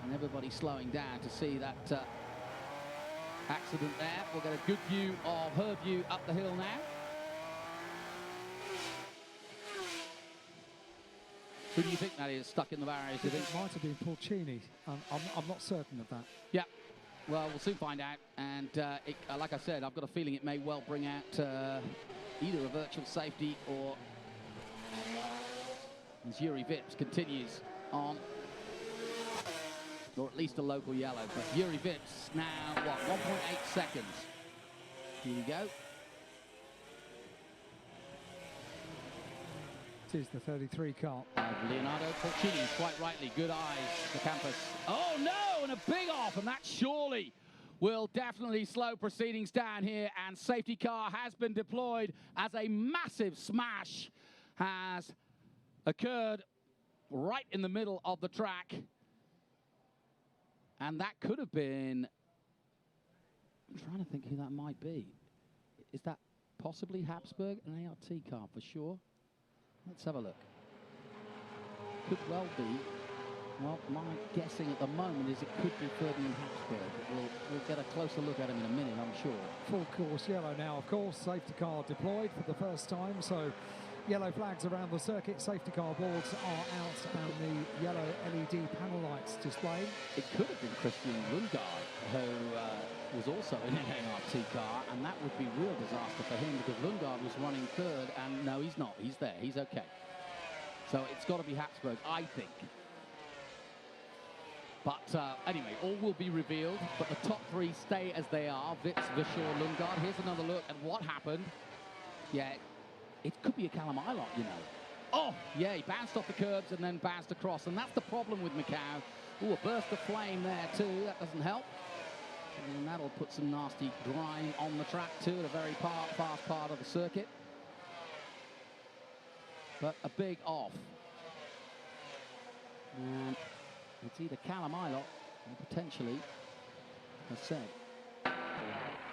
and everybody slowing down to see that accident there. We'll get a good view of her view up the hill now. Who do you think that is stuck in the barriers? It might have been Porcini. I'm not certain of that. Yeah. Well, we'll soon find out. And like I said, I've got a feeling it may well bring out either a virtual safety or, as Yuri Vips continues on, or at least a local yellow. But Yuri Vips now, what, 1.8 seconds. Here we go. It is the 33 car. Leonardo Porcini, quite rightly, good eyes, the campus. Oh no, and a big off, and that surely will definitely slow proceedings down here, and safety car has been deployed as a massive smash has occurred right in the middle of the track. And that could have been, I'm trying to think who that might be. Is that possibly Habsburg? An ART car for sure. Let's have a look. Could well be. Well, my guessing at the moment is it could be Ferdinand Habsburg. We'll get a closer look at him in a minute, I'm sure. Full course yellow now, of course. Safety car deployed for the first time, so yellow flags around the circuit. Safety car boards are out, and the yellow LED panel lights displayed. It could have been Christian Lundgaard, who was also in an ART car, and that would be real disaster for him, because Lundgaard was running third, and no, he's not. He's there. He's okay. So it's got to be Habsburg, I think. But anyway, all will be revealed, but the top 3 stay as they are. Vips, Vishaw, Lundgaard. Here's another look at what happened. Yeah, it could be a Callum Ilott, you know. Oh, yeah, he bounced off the curbs and then bounced across, and that's the problem with Macau. Ooh, a burst of flame there too, that doesn't help. And that'll put some nasty grime on the track too, at a very fast part of the circuit. But a big off. And it's either Callum Ilott or potentially, as said,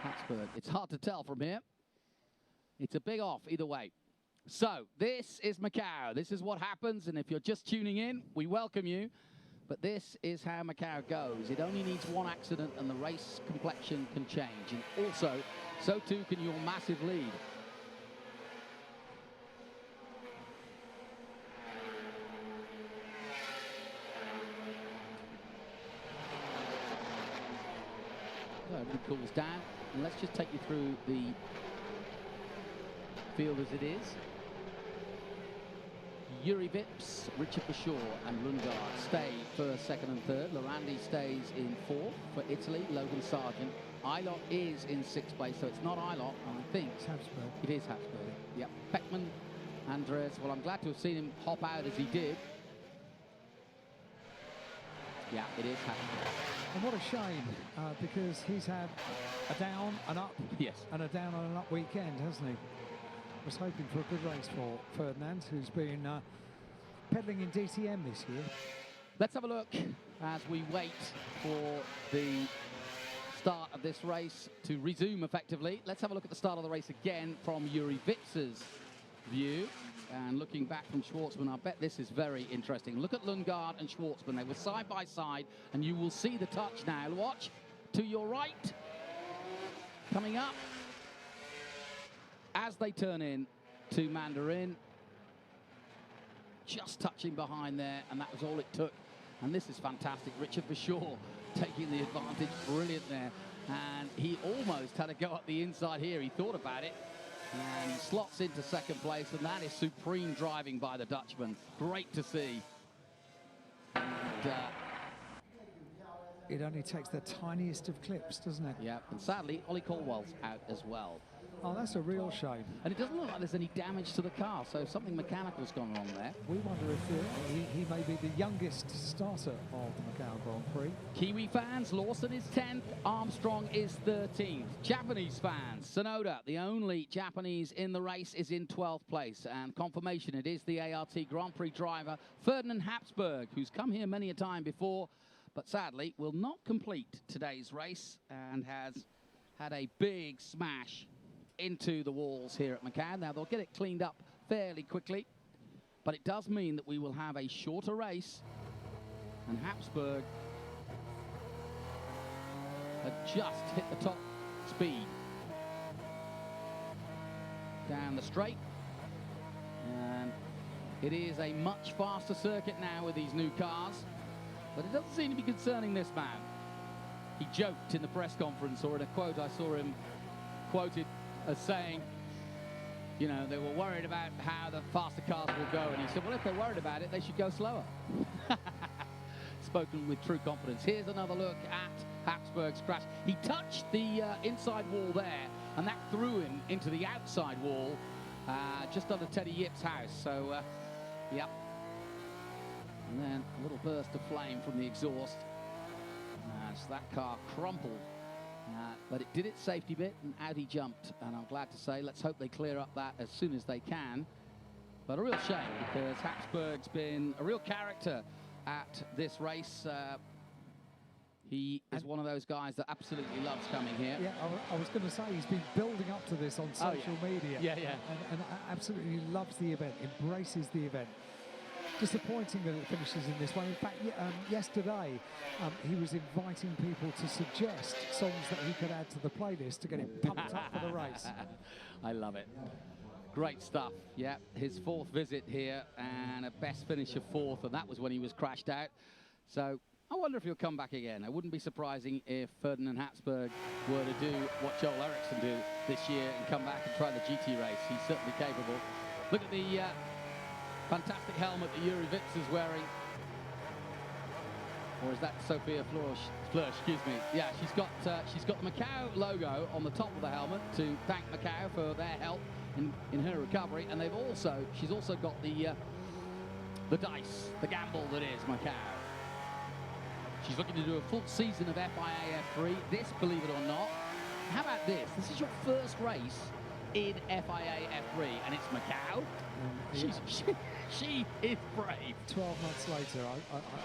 Habsburg. It's hard to tell from here. It's a big off either way. So this is Macau. This is what happens, and if you're just tuning in, we welcome you. But this is how Macau goes. It only needs one accident and the race complexion can change. And also, so too can your massive lead. So everybody cools down, and let's just take you through the field as it is. Yuri Vips, Richard Bashaw and Lundgaard stay first, second and third. Lorandi stays in fourth for Italy. Logan Sargent. Eilert is in sixth place, so it's not Eilert, I think. It's Habsburg. It is Habsburg. Yep. Beckman, Andres. Well, I'm glad to have seen him hop out as he did. Yeah, it is Habsburg. And what a shame, because he's had a down, an up, yes, and a down and an up weekend, hasn't he? Was hoping for a good race for Ferdinand, who's been pedaling in DTM this year. Let's have a look as we wait for the start of this race to resume effectively. Let's have a look at the start of the race again from Yuri Vips's view. And looking back from Schwartzman, I bet this is very interesting. Look at Lundgaard and Schwartzman. They were side by side, and you will see the touch now. Watch to your right. Coming up as they turn in to Mandarin. Just touching behind there, and that was all it took. And this is fantastic. Richard Bashaw taking the advantage. Brilliant there. And he almost had to go up the inside here. He thought about it. And he slots into second place, and that is supreme driving by the Dutchman. Great to see. And, it only takes the tiniest of clips, doesn't it? Yeah, and sadly, Ollie Caldwell's out as well. Oh, that's a real shame. And it doesn't look like there's any damage to the car, so something mechanical's gone wrong there. We wonder if he may be the youngest starter of the Macau Grand Prix. Kiwi fans, Lawson is 10th, Armstrong is 13th. Japanese fans, Sonoda, the only Japanese in the race, is in 12th place. And confirmation, it is the ART Grand Prix driver, Ferdinand Habsburg, who's come here many a time before, but sadly will not complete today's race and has had a big smash into the walls here at Macau. Now, they'll get it cleaned up fairly quickly, but it does mean that we will have a shorter race, and Habsburg had just hit the top speed down the straight, and it is a much faster circuit now with these new cars, but it doesn't seem to be concerning this man. He joked in the press conference, or in a quote I saw him quoted as saying, you know, they were worried about how the faster cars will go, and he said, well, if they're worried about it, they should go slower. Spoken with true confidence. Here's another look at Habsburg's crash. He touched the inside wall there, and that threw him into the outside wall just under Teddy Yip's house. So, yep. And then a little burst of flame from the exhaust as that car crumpled. But it did its safety bit, and out he jumped, and I'm glad to say, let's hope they clear up that as soon as they can. But a real shame, because Habsburg's been a real character at this race. He is one of those guys that absolutely loves coming here. Yeah, I was going to say, he's been building up to this on social media. Yeah. And absolutely loves the event, embraces the event. Disappointing that it finishes in this way. In fact, yesterday he was inviting people to suggest songs that he could add to the playlist to get it pumped up for the race. I love it. Great stuff. Yeah, his fourth visit here and a best finish of fourth, and that was when he was crashed out. So I wonder if he'll come back again. It wouldn't be surprising if Ferdinand Habsburg were to do what Joel Eriksson did this year and come back and try the GT race. He's certainly capable. Look at the fantastic helmet that Yuri Vips is wearing. Or is that Sophia Fleur, excuse me. Yeah, she's got the Macau logo on the top of the helmet to thank Macau for their help in her recovery. And she's also got the dice, the gamble that is Macau. She's looking to do a full season of FIA F3. This, believe it or not, how about this? This is your first race in FIA F3, and it's Macau. She is brave. 12 months later,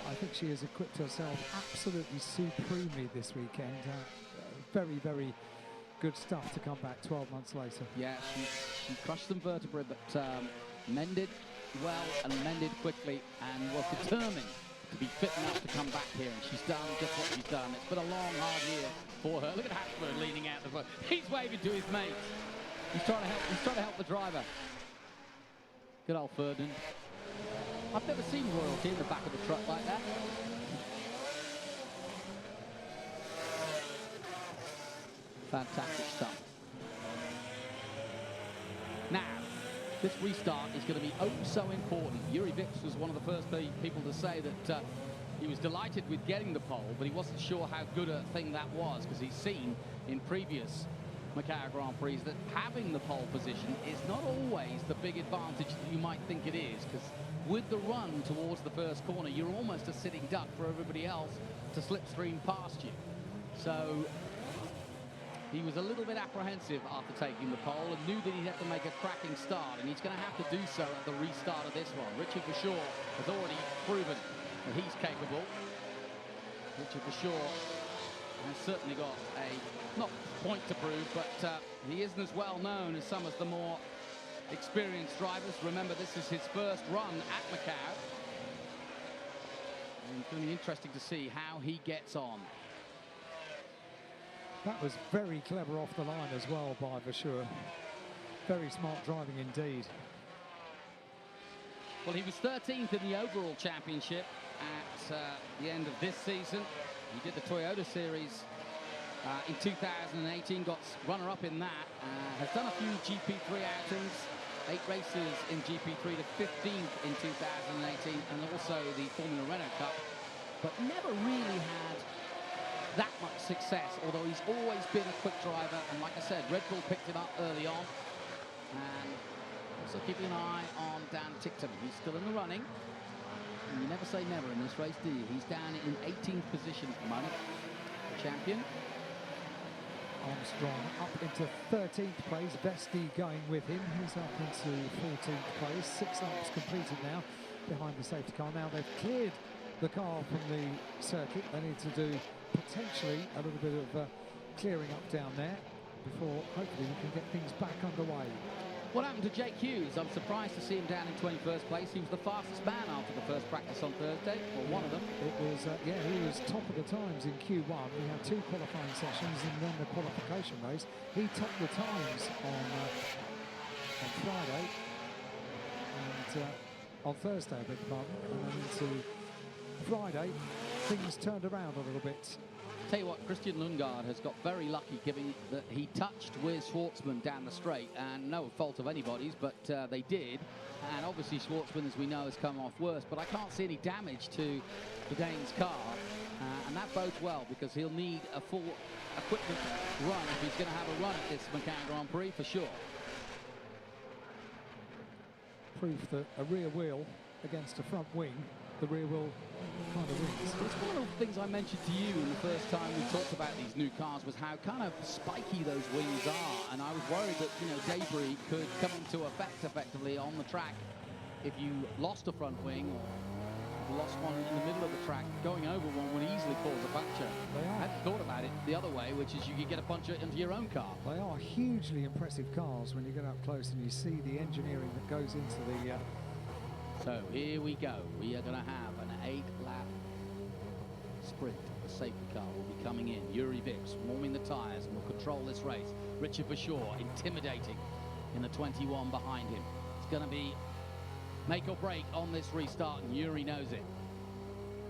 I think she has equipped herself absolutely supremely this weekend. Very, very good stuff to come back 12 months later. Yeah, she crushed some vertebrae, but mended well and mended quickly, and was determined to be fit enough to come back here, and she's done just what she's done. It's been a long, hard year for her. Look at Habsburg leaning out the front. He's waving to his mates. He's trying to help the driver. Good old Ferdinand. I've never seen royalty in the back of the truck like that. Fantastic stuff. Now, this restart is going to be oh so important. Yuri Vips was one of the first people to say that he was delighted with getting the pole, but he wasn't sure how good a thing that was, because he's seen in previous Macau Grand Prix that having the pole position is not always the big advantage that you might think it is, because with the run towards the first corner, you're almost a sitting duck for everybody else to slipstream past you. So he was a little bit apprehensive after taking the pole and knew that he had to make a cracking start, and he's going to have to do so at the restart of this one. Richard Bashaw has already proven that he's capable. Richard Bashaw has certainly got a, not point to prove, but he isn't as well known as some of the more experienced drivers. Remember, this is his first run at Macau. And it's going to be interesting to see how he gets on. That was very clever off the line as well by Bashaw. Very smart driving indeed. Well, he was 13th in the overall championship at the end of this season. He did the Toyota Series in 2018, got runner-up in that. Has done a few GP3 outings, 8 races in GP3 to 15th in 2018, and also the Formula Renault Cup, but never really had that much success, although he's always been a quick driver, and like I said, Red Bull picked him up early on. And also keeping an eye on Dan Tickton. He's still in the running. And you never say never in this race, do you? He's down in 18th position at the moment. Champion. Armstrong up into 13th place. Vesti going with him. He's up into 14th place. 6 laps completed now behind the safety car. Now they've cleared the car from the circuit. They need to do potentially a little bit of clearing up down there before hopefully we can get things back underway. What happened to Jake Hughes? I'm surprised to see him down in 21st place. He was the fastest man after the first practice on Thursday, or one of them. It was, yeah, he was top of the times in Q1. We had 2 qualifying sessions and then the qualification race. He topped the times on Friday and on Thursday, I beg your pardon, and then into Friday, things turned around a little bit. Tell you what, Christian Lundgaard has got very lucky, given that he touched with Schwartzman down the straight, and no fault of anybody's, but they did. And obviously Schwartzman, as we know, has come off worse, but I can't see any damage to the Dane's car, and that bodes well, because he'll need a full equipment run if he's going to have a run at this Macau Grand Prix for sure. Proof that a rear wheel against a front wing, the rear wheel kind of wins. It's one of the things I mentioned to you in the first time we talked about these new cars, was how kind of spiky those wings are, and I was worried that, you know, debris could come into effect effectively on the track if you lost a front wing or lost one in the middle of the track. Going over one would easily cause a puncture. I hadn't thought about it the other way, which is you could get a puncture into your own car. They are hugely impressive cars when you get up close and you see the engineering that goes into the So here we go. We are going to have an 8-lap sprint. The safety car will be coming in. Yuri Vips warming the tyres and will control this race. Richard Bashaw intimidating in the 21 behind him. It's going to be make or break on this restart, and Yuri knows it.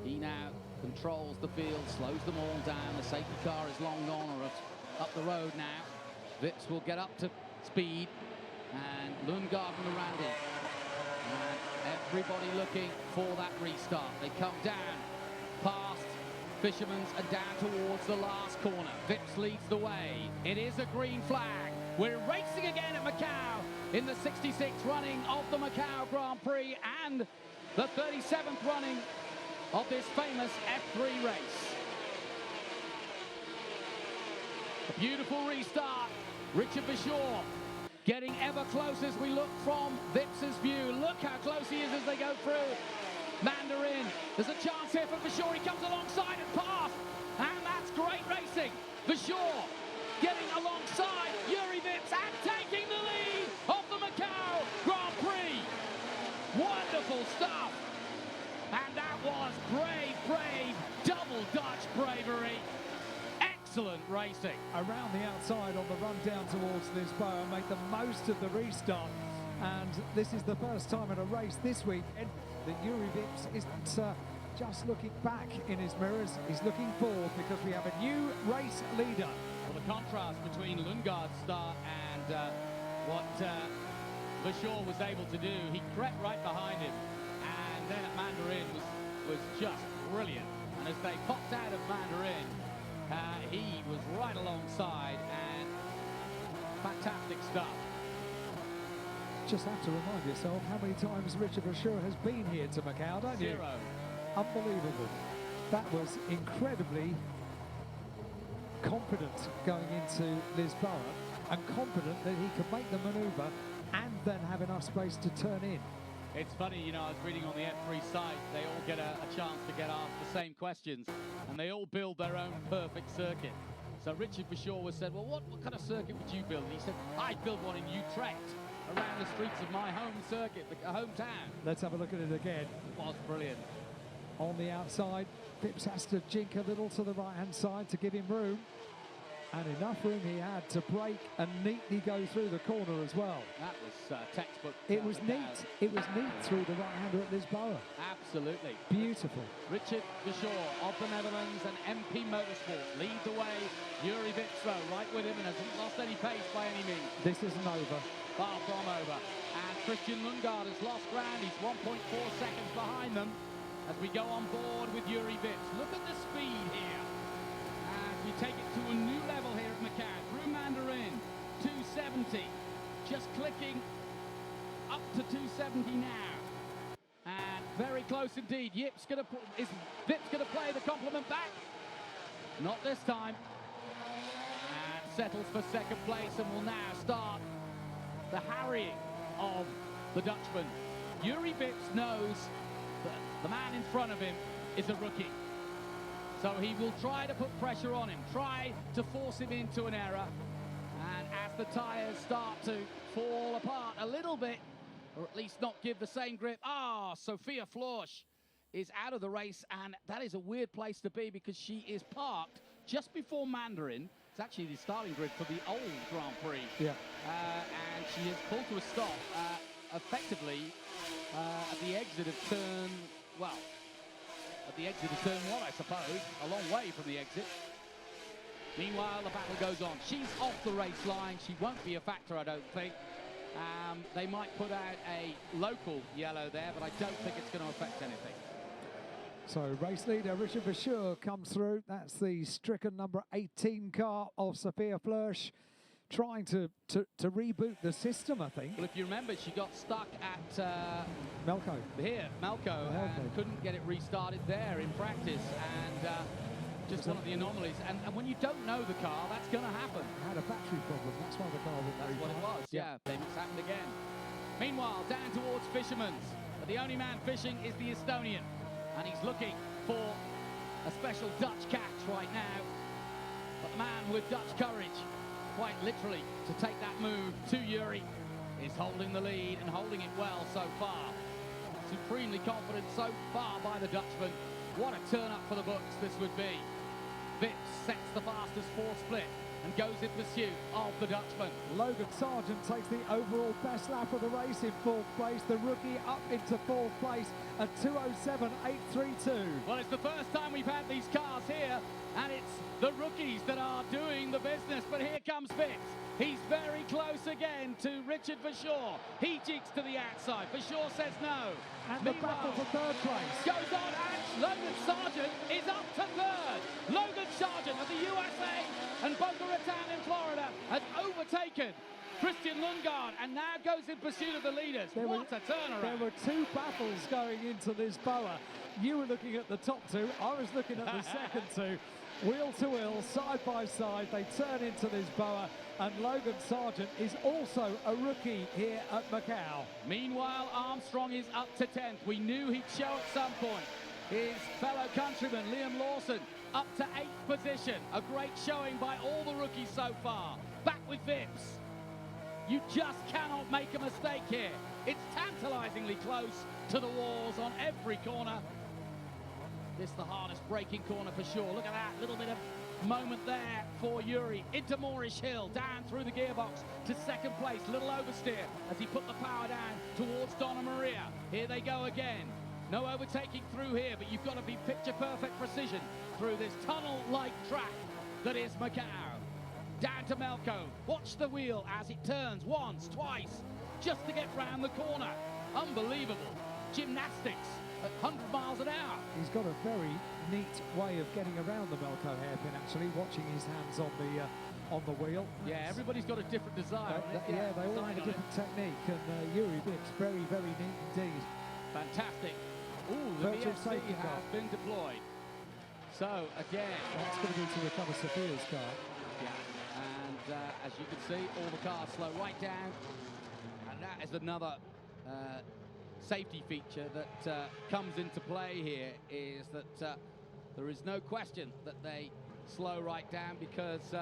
He now controls the field, slows them all down. The safety car is long gone or up the road now. Vips will get up to speed, and Lundgaard and around him. And everybody looking for that restart. They come down past Fisherman's and down towards the last corner. Vips leads the way. It is a green flag. We're racing again at Macau in the 66th running of the Macau Grand Prix and the 37th running of this famous F3 race. A beautiful restart. Richard Bashaw getting ever closer as we look from Vips's view. Look how close he is as they go through Mandarin. There's a chance here for Bashaw. He comes alongside and past. And that's great racing. Bashaw getting alongside Yuri Vips and taking the lead of the Macau Grand Prix. Wonderful stuff. And that was brave, double Dutch bravery. Excellent racing. Around the outside on the run down towards Lisboa, make the most of the restart. And this is the first time in a race this week that Yuri Vips isn't just looking back in his mirrors, he's looking forward, because we have a new race leader. Well, the contrast between Lundgaard's start and what Vachon was able to do. He crept right behind him, and then at Mandarin was just brilliant. And as they popped out of Mandarin, he was right alongside, and fantastic stuff. Just have to remind yourself how many times Richard Vachon has been here to Macau, don't you? 0. Unbelievable. That was incredibly confident going into Lisboa, and confident that he could make the manoeuvre and then have enough space to turn in. It's funny, you know, I was reading on the F3 site, they all get a chance to get asked the same questions, and they all build their own perfect circuit. So Richard Vachon was said, well, what kind of circuit would you build? And he said, I'd build one in Utrecht, around the streets of my home circuit, the hometown. Let's have a look at it again. It was brilliant. On the outside, Phipps has to jink a little to the right-hand side to give him room. And enough room he had to break and neatly go through the corner as well. That was textbop. It was neat. It was neat through the right-hander at Lisboa. Absolutely. Beautiful. Richard Vachon of the Netherlands and MP Motorsport lead the way. Yuri Vips right with him and hasn't lost any pace by any means. This isn't over. Far from over. And Christian Lundgaard has lost ground. He's 1.4 seconds behind them as we go on board with Yuri Vips. Look at the speed here. We take it to a new level here at Macau. Through Mandarin, 270. Just clicking up to 270 now. And very close indeed. Is Vips going to play the compliment back? Not this time. And settles for second place and will now start the harrying of the Dutchman. Yuri Vips knows that the man in front of him is a rookie. So he will try to put pressure on him, try to force him into an error. And as the tyres start to fall apart a little bit, or at least not give the same grip, Sophia Florsch is out of the race, and that is a weird place to be because she is parked just before Mandarin. It's actually the starting grid for the old Grand Prix. Yeah. And she is pulled to a stop, effectively at the exit of turn, at the exit of turn 1, I suppose, a long way from the exit. Meanwhile, the battle goes on. She's off the race line. She won't be a factor, I don't think. They might put out a local yellow there, but I don't think it's going to affect anything. So race leader Richard Vachon comes through. That's the stricken number 18 car of Sophia Florsch, trying to reboot the system, I think. Well, if you remember, she got stuck at Melco. And couldn't get it restarted there in practice, and just one of the anomalies. And when you don't know the car, that's going to happen. Had a battery problem. That's why the car wouldn't That's what it was. Yeah, maybe it's happened again. Meanwhile, down towards Fisherman's, but the only man fishing is the Estonian, and he's looking for a special Dutch catch right now. But the man with Dutch courage, quite literally, to take that move to Yuri, is holding the lead and holding it well so far. Supremely confident so far by the Dutchman. What a turn up for the books this would be. Vips sets the fastest 4 split and goes in pursuit of the Dutchman. Logan Sargent takes the overall best lap of the race in 4th place. The rookie up into 4th place at 2:07.832. Well, it's the first time we've had these cars here, and it's the rookies that are doing the business. But here comes Vips. He's very close again to Richard Vachon. He jigs to the outside. Vachon says no. And the battle for 3rd place goes on, and Logan Sargent is up to 3rd. Logan Sargent of the USA and Boca Raton in Florida has overtaken Christian Lundgaard and now goes in pursuit of the leaders. What a turnaround. There were 2 battles going into Lisboa. You were looking at the top 2. I was looking at the second 2. Wheel to wheel, side by side, they turn into Lisboa, and Logan Sargent is also a rookie here at Macau. Meanwhile, Armstrong is up to 10th. We knew he'd show at some point. His fellow countryman, Liam Lawson, up to 8th position. A great showing by all the rookies so far. Back with Vips. You just cannot make a mistake here. It's tantalizingly close to the walls on every corner. This is the hardest braking corner for sure. Look at that little bit of moment there for Yuri. Into Moorish Hill, down through the gearbox to 2nd place. Little oversteer as he put the power down towards Donna Maria. Here they go again. No overtaking through here, but you've got to be picture-perfect precision through this tunnel-like track that is Macau. down to Melco. Watch the wheel as it turns once, twice, just to get round the corner. Unbelievable gymnastics at 100 miles an hour. He's got a very neat way of getting around the Melco hairpin, actually, watching his hands on the wheel. Yeah, everybody's got a different design. Yeah, they all have a different technique, and Yuri Vips, very, very neat indeed. Fantastic. Ooh, the VFC has been deployed. So, again... That's going to be to recover Sophia's car. Yeah, and as you can see, all the cars slow right down. And that is another safety feature that comes into play here, is that there is no question that they slow right down, because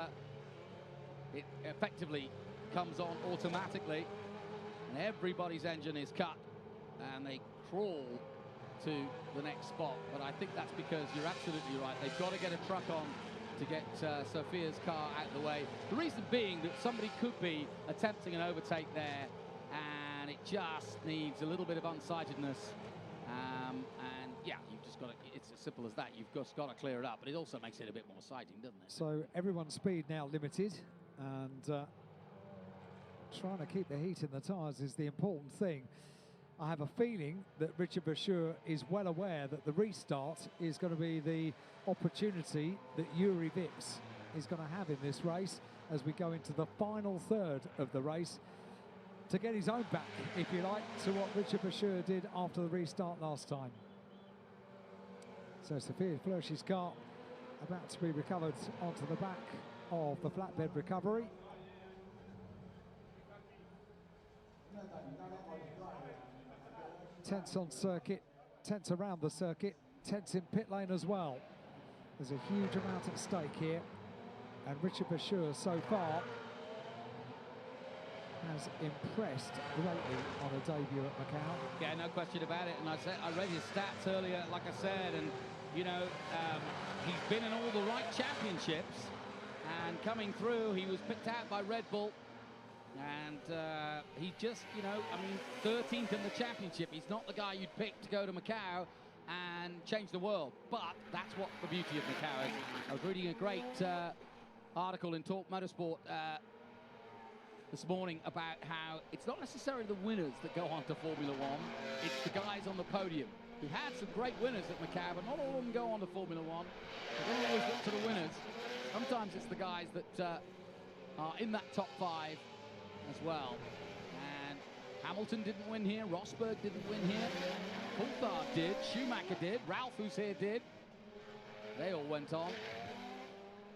it effectively comes on automatically, and everybody's engine is cut, and they crawl to the next spot. But I think that's because you're absolutely right. They've got to get a truck on to get Sophia's car out of the way. The reason being that somebody could be attempting an overtake there, and it just needs a little bit of unsightedness. And yeah, you've just got to, it's as simple as that. You've just got to clear it up, but it also makes it a bit more sighting, doesn't it? So everyone's speed now limited, and trying to keep the heat in the tyres is the important thing. I have a feeling that Richard Bashir is well aware that the restart is going to be the opportunity that Yuri Vips is going to have in this race as we go into the final third of the race, to get his own back, if you like, to what Richard Bashir did after the restart last time. So Sophia Flörsch's car about to be recovered onto the back of the flatbed recovery. Tense on circuit, tense around the circuit, tense in pit lane as well. There's a huge amount at stake here, and Richard Bashir so far has impressed greatly on a debut at Macau. Yeah, no question about it. And I read his stats earlier, like I said, and you know, he's been in all the right championships, and coming through, he was picked out by Red Bull. And he just, you know, I mean, 13th in the championship. He's not the guy you'd pick to go to Macau and change the world. But that's what the beauty of Macau is. I was reading a great article in Talk Motorsport this morning about how it's not necessarily the winners that go on to Formula One. It's the guys on the podium. We've had some great winners at Macau, but not all of them go on to Formula One. They don't always look to the winners. Sometimes it's the guys that are in that top 5 as well. And Hamilton didn't win here, Rosberg didn't win here, Coulthard did, Schumacher did, Ralph, who's here, did. They all went on.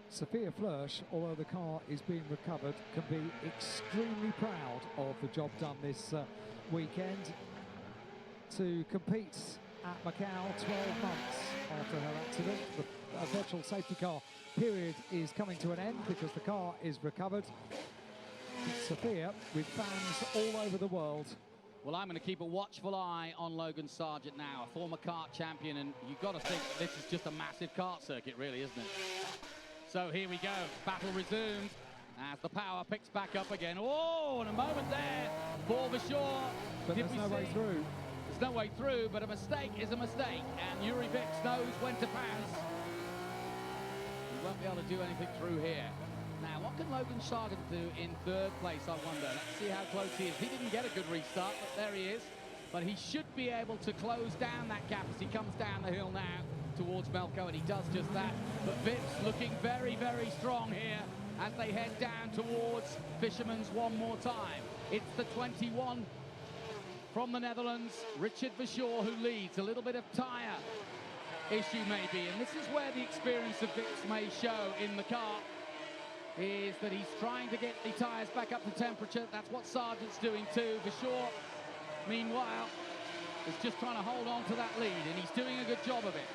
Sophia Flörsch, although the car is being recovered, can be extremely proud of the job done this weekend. To compete at Macau 12 months after her accident, the virtual safety car period is coming to an end because the car is recovered. Sophia with fans all over the world. Well, I'm going to keep a watchful eye on Logan Sargent now, a former kart champion, and you've got to think this is just a massive kart circuit, really, isn't it? So here we go, battle resumes as the power picks back up again. Oh, and a moment there for Bashir. But there's no way through. There's no way through, but a mistake is a mistake, and Yuri Vips knows when to pounce. He won't be able to do anything through here. Now, what can Logan Sargent do in 3rd place, I wonder? Let's see how close he is. He didn't get a good restart, but there he is. But he should be able to close down that gap as he comes down the hill now towards Melco, and he does just that. But Vips looking very, very strong here as they head down towards Fisherman's one more time. It's the 21 from the Netherlands, Richard Bashir, who leads. A little bit of tyre issue maybe, and this is where the experience of Vips may show in the car, is that he's trying to get the tyres back up to temperature. That's what Sargent's doing too. Bashir, meanwhile, is just trying to hold on to that lead, and he's doing a good job of it.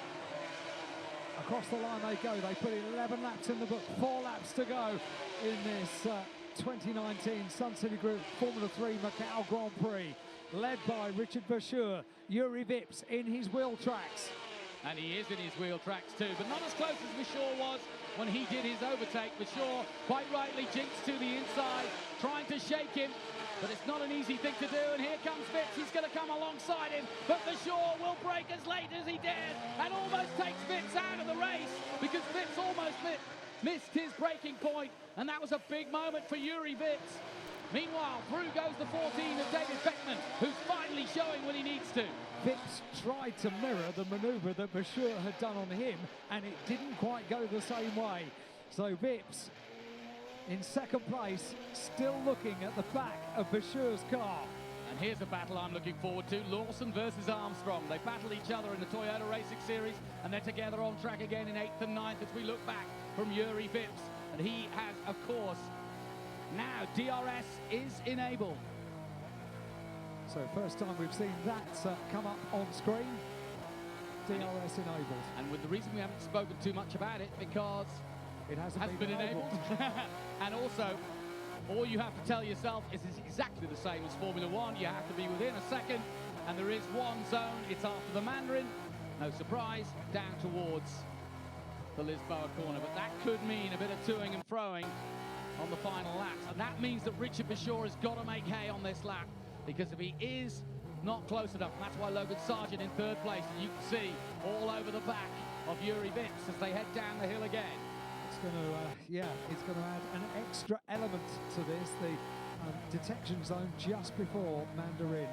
Across the line they go. They put 11 laps in the book, 4 laps to go in this 2019 Suncity Group Formula 3 Macau Grand Prix, led by Richard Bashir. Yuri Vips in his wheel tracks. And he is in his wheel tracks too, but not as close as Bashir was when he did his overtake. Bashir, quite rightly, jinxed to the inside, trying to shake him, but it's not an easy thing to do, and here comes Vips. He's going to come alongside him, but Bashir will brake as late as he dared and almost takes Vips out of the race, because Vips almost missed his breaking point, and that was a big moment for Yuri Vips. Meanwhile, through goes the 14 of David Beckman, who's finally showing what he needs to. Vips tried to mirror the manoeuvre that Bashir had done on him, and it didn't quite go the same way. So Vips, in second place, still looking at the back of Bashir's car. And here's a battle I'm looking forward to, Lawson versus Armstrong. They battle each other in the Toyota Racing Series, and they're together on track again in 8th and 9th as we look back from Yuri Vips. And he has, of course, now DRS is enabled. So first time we've seen that come up on screen, DRS enabled. And with the reason we haven't spoken too much about it, because it hasn't been enabled. And also, all you have to tell yourself is it's exactly the same as Formula One. You have to be within a second, and there is one zone. It's after the Mandarin. No surprise, down towards the Lisboa corner. But that could mean a bit of toing and froing on the final laps. And that means that Richard Bashir has got to make hay on this lap, because if he is not close enough, and that's why Logan Sargent in 3rd place, and you can see all over the back of Yuri Vips as they head down the hill again. It's going to add an extra element to this, the detection zone just before Mandarin.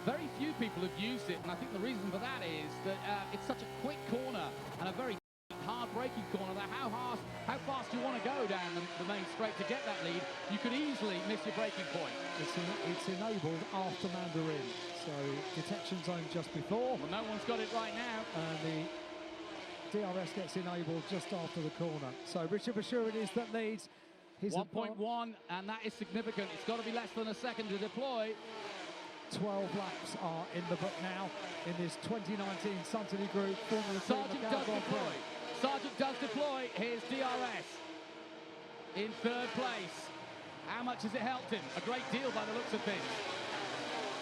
Very few people have used it, and I think the reason for that is that it's such a quick corner and a very hard braking corner that how fast you want to go down the main straight to get that lead, you could easily miss your braking point. It's enabled after Mandarin, so detection zone just before. Well, no one's got it right now. And the DRS gets enabled just after the corner. So Richard Bashir it is that leads. 1.1, and that is significant. It's got to be less than a second to deploy. 12 laps are in the book now in this 2019 Suncity Group Formula 3 Sargent does deploy. Sargent does deploy. Here's DRS in 3rd place. How much has it helped him? A great deal by the looks of things.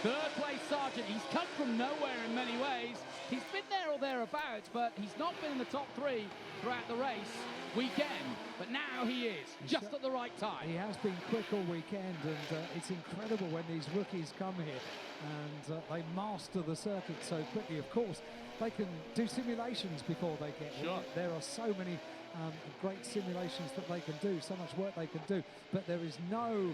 3rd place Sargent. He's come from nowhere in many ways. He's been there or thereabouts, but he's not been in the top 3 throughout the race weekend. But now he is, just at the right time. He has been quick all weekend, and it's incredible when these rookies come here and they master the circuit so quickly. Of course, they can do simulations before they get here. There are so many great simulations that they can do, so much work they can do, but there is no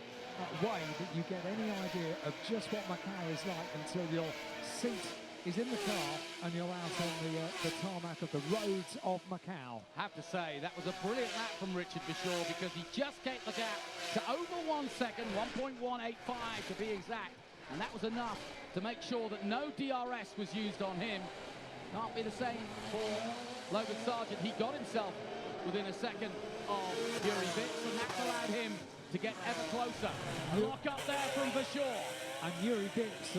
way that you get any idea of just what Macau is like until your seat is in the car and you're out on the tarmac of the roads of Macau. I have to say, that was a brilliant lap from Richard Bashir, because he just kept the gap to over 1 second, 1.185 to be exact, and that was enough to make sure that no DRS was used on him. Can't be the same for Logan Sargent. He got himself within a second of Yuri Vips, and that's allowed him to get ever closer. A lock up there from Bashir. And Yuri Vips,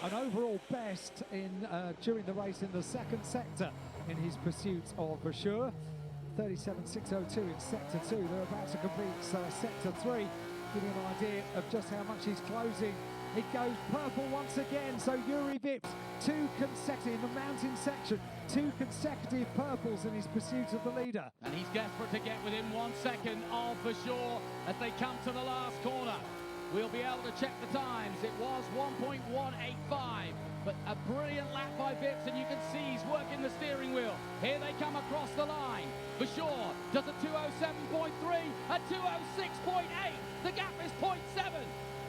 an overall best in during the race in the 2nd sector in his pursuit of Bashir. 37.602 in sector 2. They're about to complete sector 3. Give you an idea of just how much he's closing. It goes purple once again, so Yuri Vips, 2 consecutive, in the mountain section, 2 consecutive purples in his pursuit of the leader. And he's desperate to get within 1 second of Bashir as they come to the last corner. We'll be able to check the times. It was 1.185, but a brilliant lap by Vips, and you can see he's working the steering wheel. Here they come across the line. Bashir does a 207.3, a 206.8. The gap is 0.7.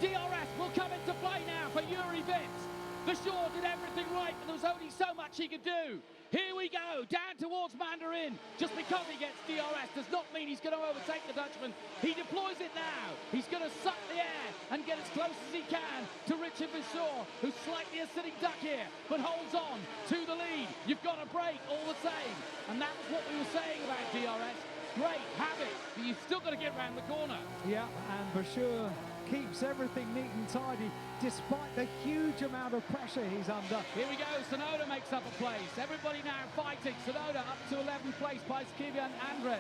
DRS will come into play now for Yuri Vips. Bashir did everything right, but there was only so much he could do. Here we go, down towards Mandarin. Just because he gets DRS does not mean he's going to overtake the Dutchman. He deploys it now. He's going to suck the air and get as close as he can to Richard Bashir, who's slightly a sitting duck here, but holds on to the lead. You've got to brake all the same. And that was what we were saying about DRS. Great habit, but you've still got to get around the corner. Yeah, and Bashir keeps everything neat and tidy despite the huge amount of pressure he's under. Here we go, Sonoda makes up a place. Everybody now fighting. Sonoda up to 11th place by Skivian Andres.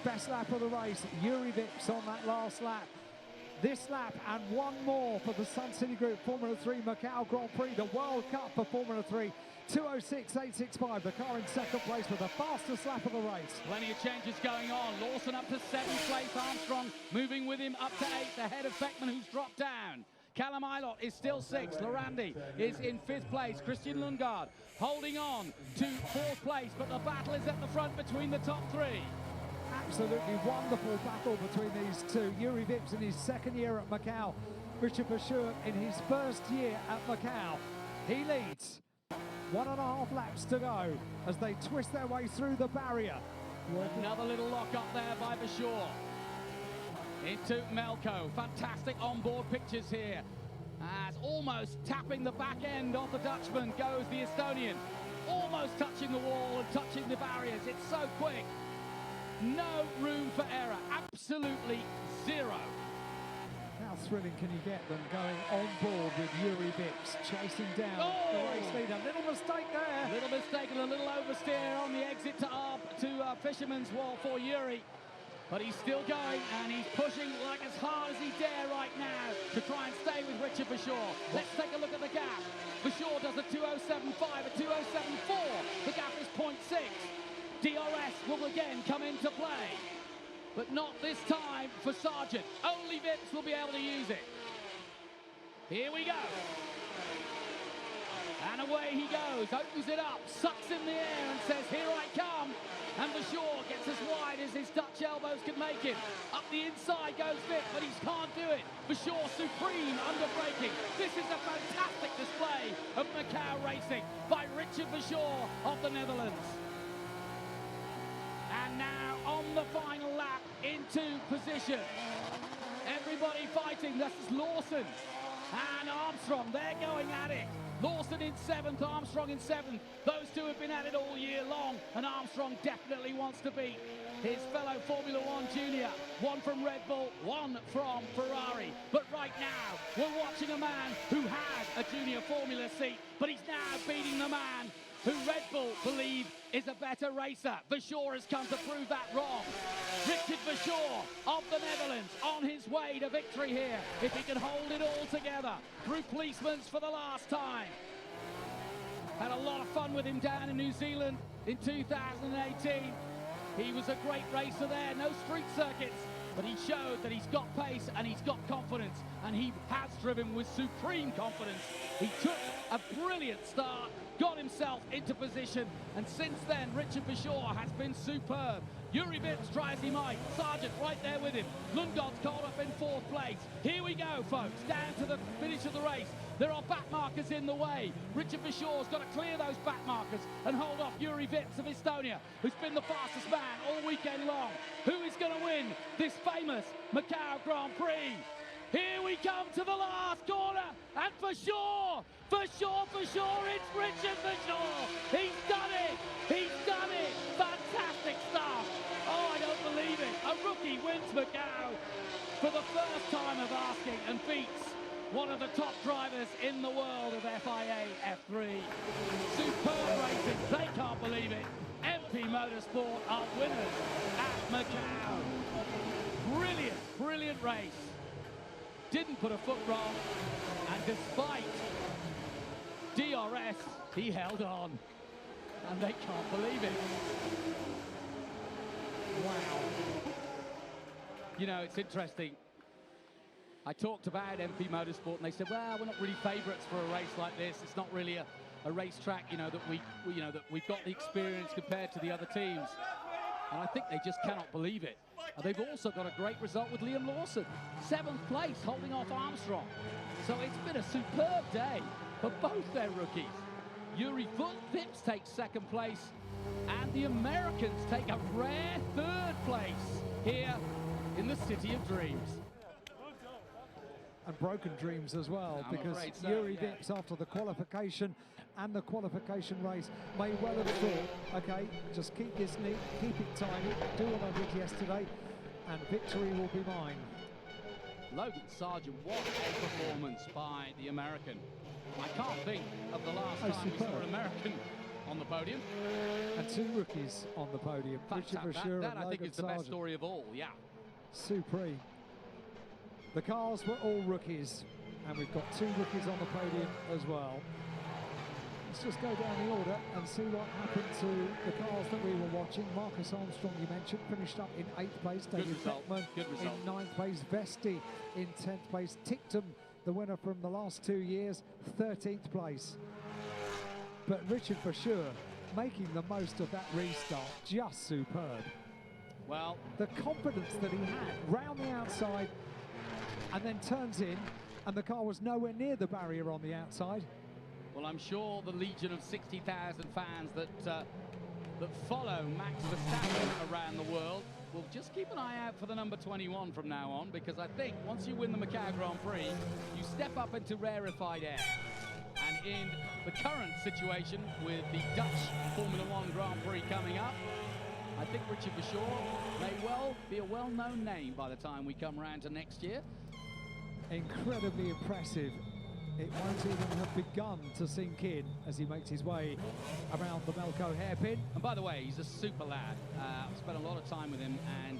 Best lap of the race, Yuri Vips on that last lap. This lap and one more for the Suncity Group Formula 3 Macau Grand Prix, the World Cup for Formula 3. 206.865, the car in 2nd place with the fastest lap of the race. Plenty of changes going on. Lawson up to 7th place. Armstrong moving with him up to 8th, ahead of Beckman, who's dropped down. Callum Ilott is still 6th. Lorandi is in 5th place. Christian Lundgaard holding on to 4th place, but the battle is at the front between the top 3. absolutely wonderful battle between these two. Yuri Vips in his second year at Macau, Richard Bashir in his first year at Macau. He leads. 1.5 laps to go as they twist their way through the barrier. Another little lock up there by Bashir. Into Melko. Fantastic onboard pictures here. As almost tapping the back end of the Dutchman goes the Estonian. Almost touching the wall and touching the barriers. It's so quick. No room for error. Absolutely zero. How thrilling can you get them going on board with Yuri Vips chasing down the race leader? Little mistake there. Little mistake and a little oversteer on the exit to Fisherman's Wall for Yuri. But he's still going and he's pushing like as hard as he dare right now to try and stay with Richard Bashir. Let's take a look at the gap. Bashir does a 2:07.5, a 2:07.4. The gap is 0.6. DRS will again come into play. But not this time for Sargent. Only Vips will be able to use it. Here we go. And away he goes, opens it up, sucks in the air and says, here I come. And Bashir gets as wide as his Dutch elbows can make him. Up the inside goes Vip, but he can't do it. Bashir supreme under braking. This is a fantastic display of Macau racing by Richard Bashir of the Netherlands. And now on the final lap into position. Everybody fighting. This is Lawson and Armstrong. They're going at it. Lawson in 7th, Armstrong in 7th. Those two have been at it all year long, and Armstrong definitely wants to beat his fellow Formula One junior. One from Red Bull, one from Ferrari. But right now, we're watching a man who had a junior Formula seat, but he's now beating the man who Red Bull believe is a better racer. Bashir has come to prove that wrong. Richard Bashir of the Netherlands on his way to victory here. If he can hold it all together through Policeman's for the last time. Had a lot of fun with him down in New Zealand in 2018. He was a great racer there, no street circuits. But he showed that he's got pace and he's got confidence, and he has driven with supreme confidence. He took a brilliant start, got himself into position, and since then Richard Bashir has been superb. Yuri Vips try as he might, Sargent right there with him. Lundgaard's caught up in 4th place. Here we go, folks, down to the finish of the race. There are back markers in the way. Richard Bashir's got to clear those back markers and hold off Yuri Vips of Estonia, who's been the fastest man all weekend long. Who is going to win this famous Macau Grand Prix? Here we come to the last corner, and for sure, it's Richard Bashir. He's done it, fantastic stuff. Oh, I don't believe it. A rookie wins Macau for the first time of asking and beats one of the top drivers in the world of FIA F3. Superb racing, they can't believe it. MP Motorsport are winners at Macau. Brilliant race. Didn't put a foot wrong, and despite DRS, he held on, and they can't believe it. Wow. You know, it's interesting. I talked about MP Motorsport, and they said, well, we're not really favourites for a race like this. It's not really a racetrack, you know, that we've got the experience compared to the other teams. And I think they just cannot believe it. They've also got a great result with Liam Lawson, 7th place, holding off Armstrong. So it's been a superb day for both their rookies. Yuri Vips takes 2nd place, and the Americans take a rare 3rd place here in the City of Dreams. And broken dreams as well, because Yuri Vips, after the qualification and the qualification race, may well have thought, okay, just keep this neat, keep it tiny, do what I did yesterday, and victory will be mine. Logan Sargent, what a performance by the American. I can't think of the last time we saw an American on the podium. And 2 rookies on the podium. Richard Bashir that and I think Logan is the best story of all, yeah. Supreme. The cars were all rookies, and we've got 2 rookies on the podium as well. Let's just go down the order and see what happened to the cars that we were watching. Marcus Armstrong, you mentioned, finished up in 8th place. David Beckman in 9th place. Vesti in 10th place. Ticktum, the winner from the last 2 years, 13th place. But Richard Bashir making the most of that restart, just superb. Well, the confidence that he had round the outside and then turns in, and the car was nowhere near the barrier on the outside. Well, I'm sure the legion of 60,000 fans that follow Max Verstappen around the world will just keep an eye out for the number 21 from now on, because I think once you win the Macau Grand Prix, you step up into rarefied air. And in the current situation with the Dutch Formula One Grand Prix coming up, I think Richard Verschoor may well be a well-known name by the time we come around to next year. Incredibly impressive. It won't even have begun to sink in as he makes his way around the Macau hairpin. And by the way, he's a super lad. I've spent a lot of time with him, and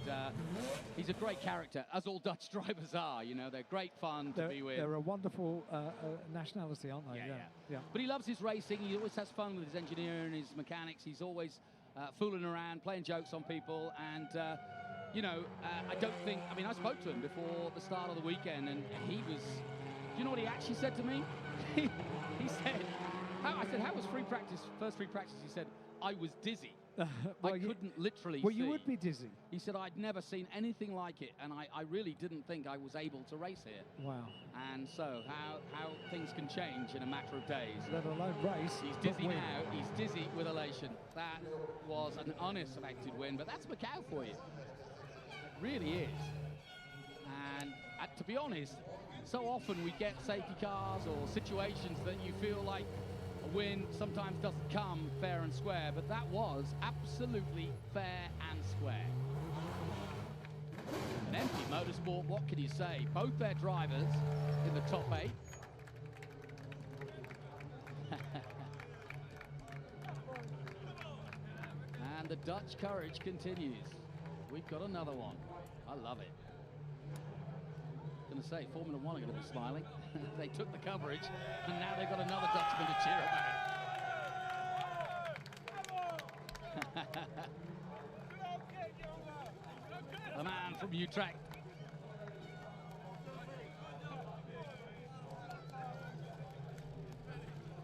he's a great character, as all Dutch drivers are. You know, they're great fun to be with. They're a wonderful nationality, aren't they? Yeah. But he loves his racing. He always has fun with his engineering, his mechanics. He's always fooling around, playing jokes on people, and you know, I don't think, I mean, I spoke to him before the start of the weekend, and he was, do you know what he actually said to me? He said, I said, how was free practice, first free practice? He said, I was dizzy. Well, I couldn't literally Well, see. you would be dizzy. He said, I'd never seen anything like it, and I really didn't think I was able to race here. Wow. And so, how things can change in a matter of days. Let alone race. He's dizzy now, he's dizzy with elation. That was an unexpected win, but that's Macau for you. It really is. And to be honest, so often we get safety cars or situations that you feel like a win sometimes doesn't come fair and square, but that was absolutely fair and square. An empty motorsport, what can you say? Both their drivers in the top 8. And the Dutch courage continues. We've got another one. I love it. I was going to say, Formula One are going to be smiling. They took the coverage, and now they've got another Dutchman to cheer about. A man from Utrecht.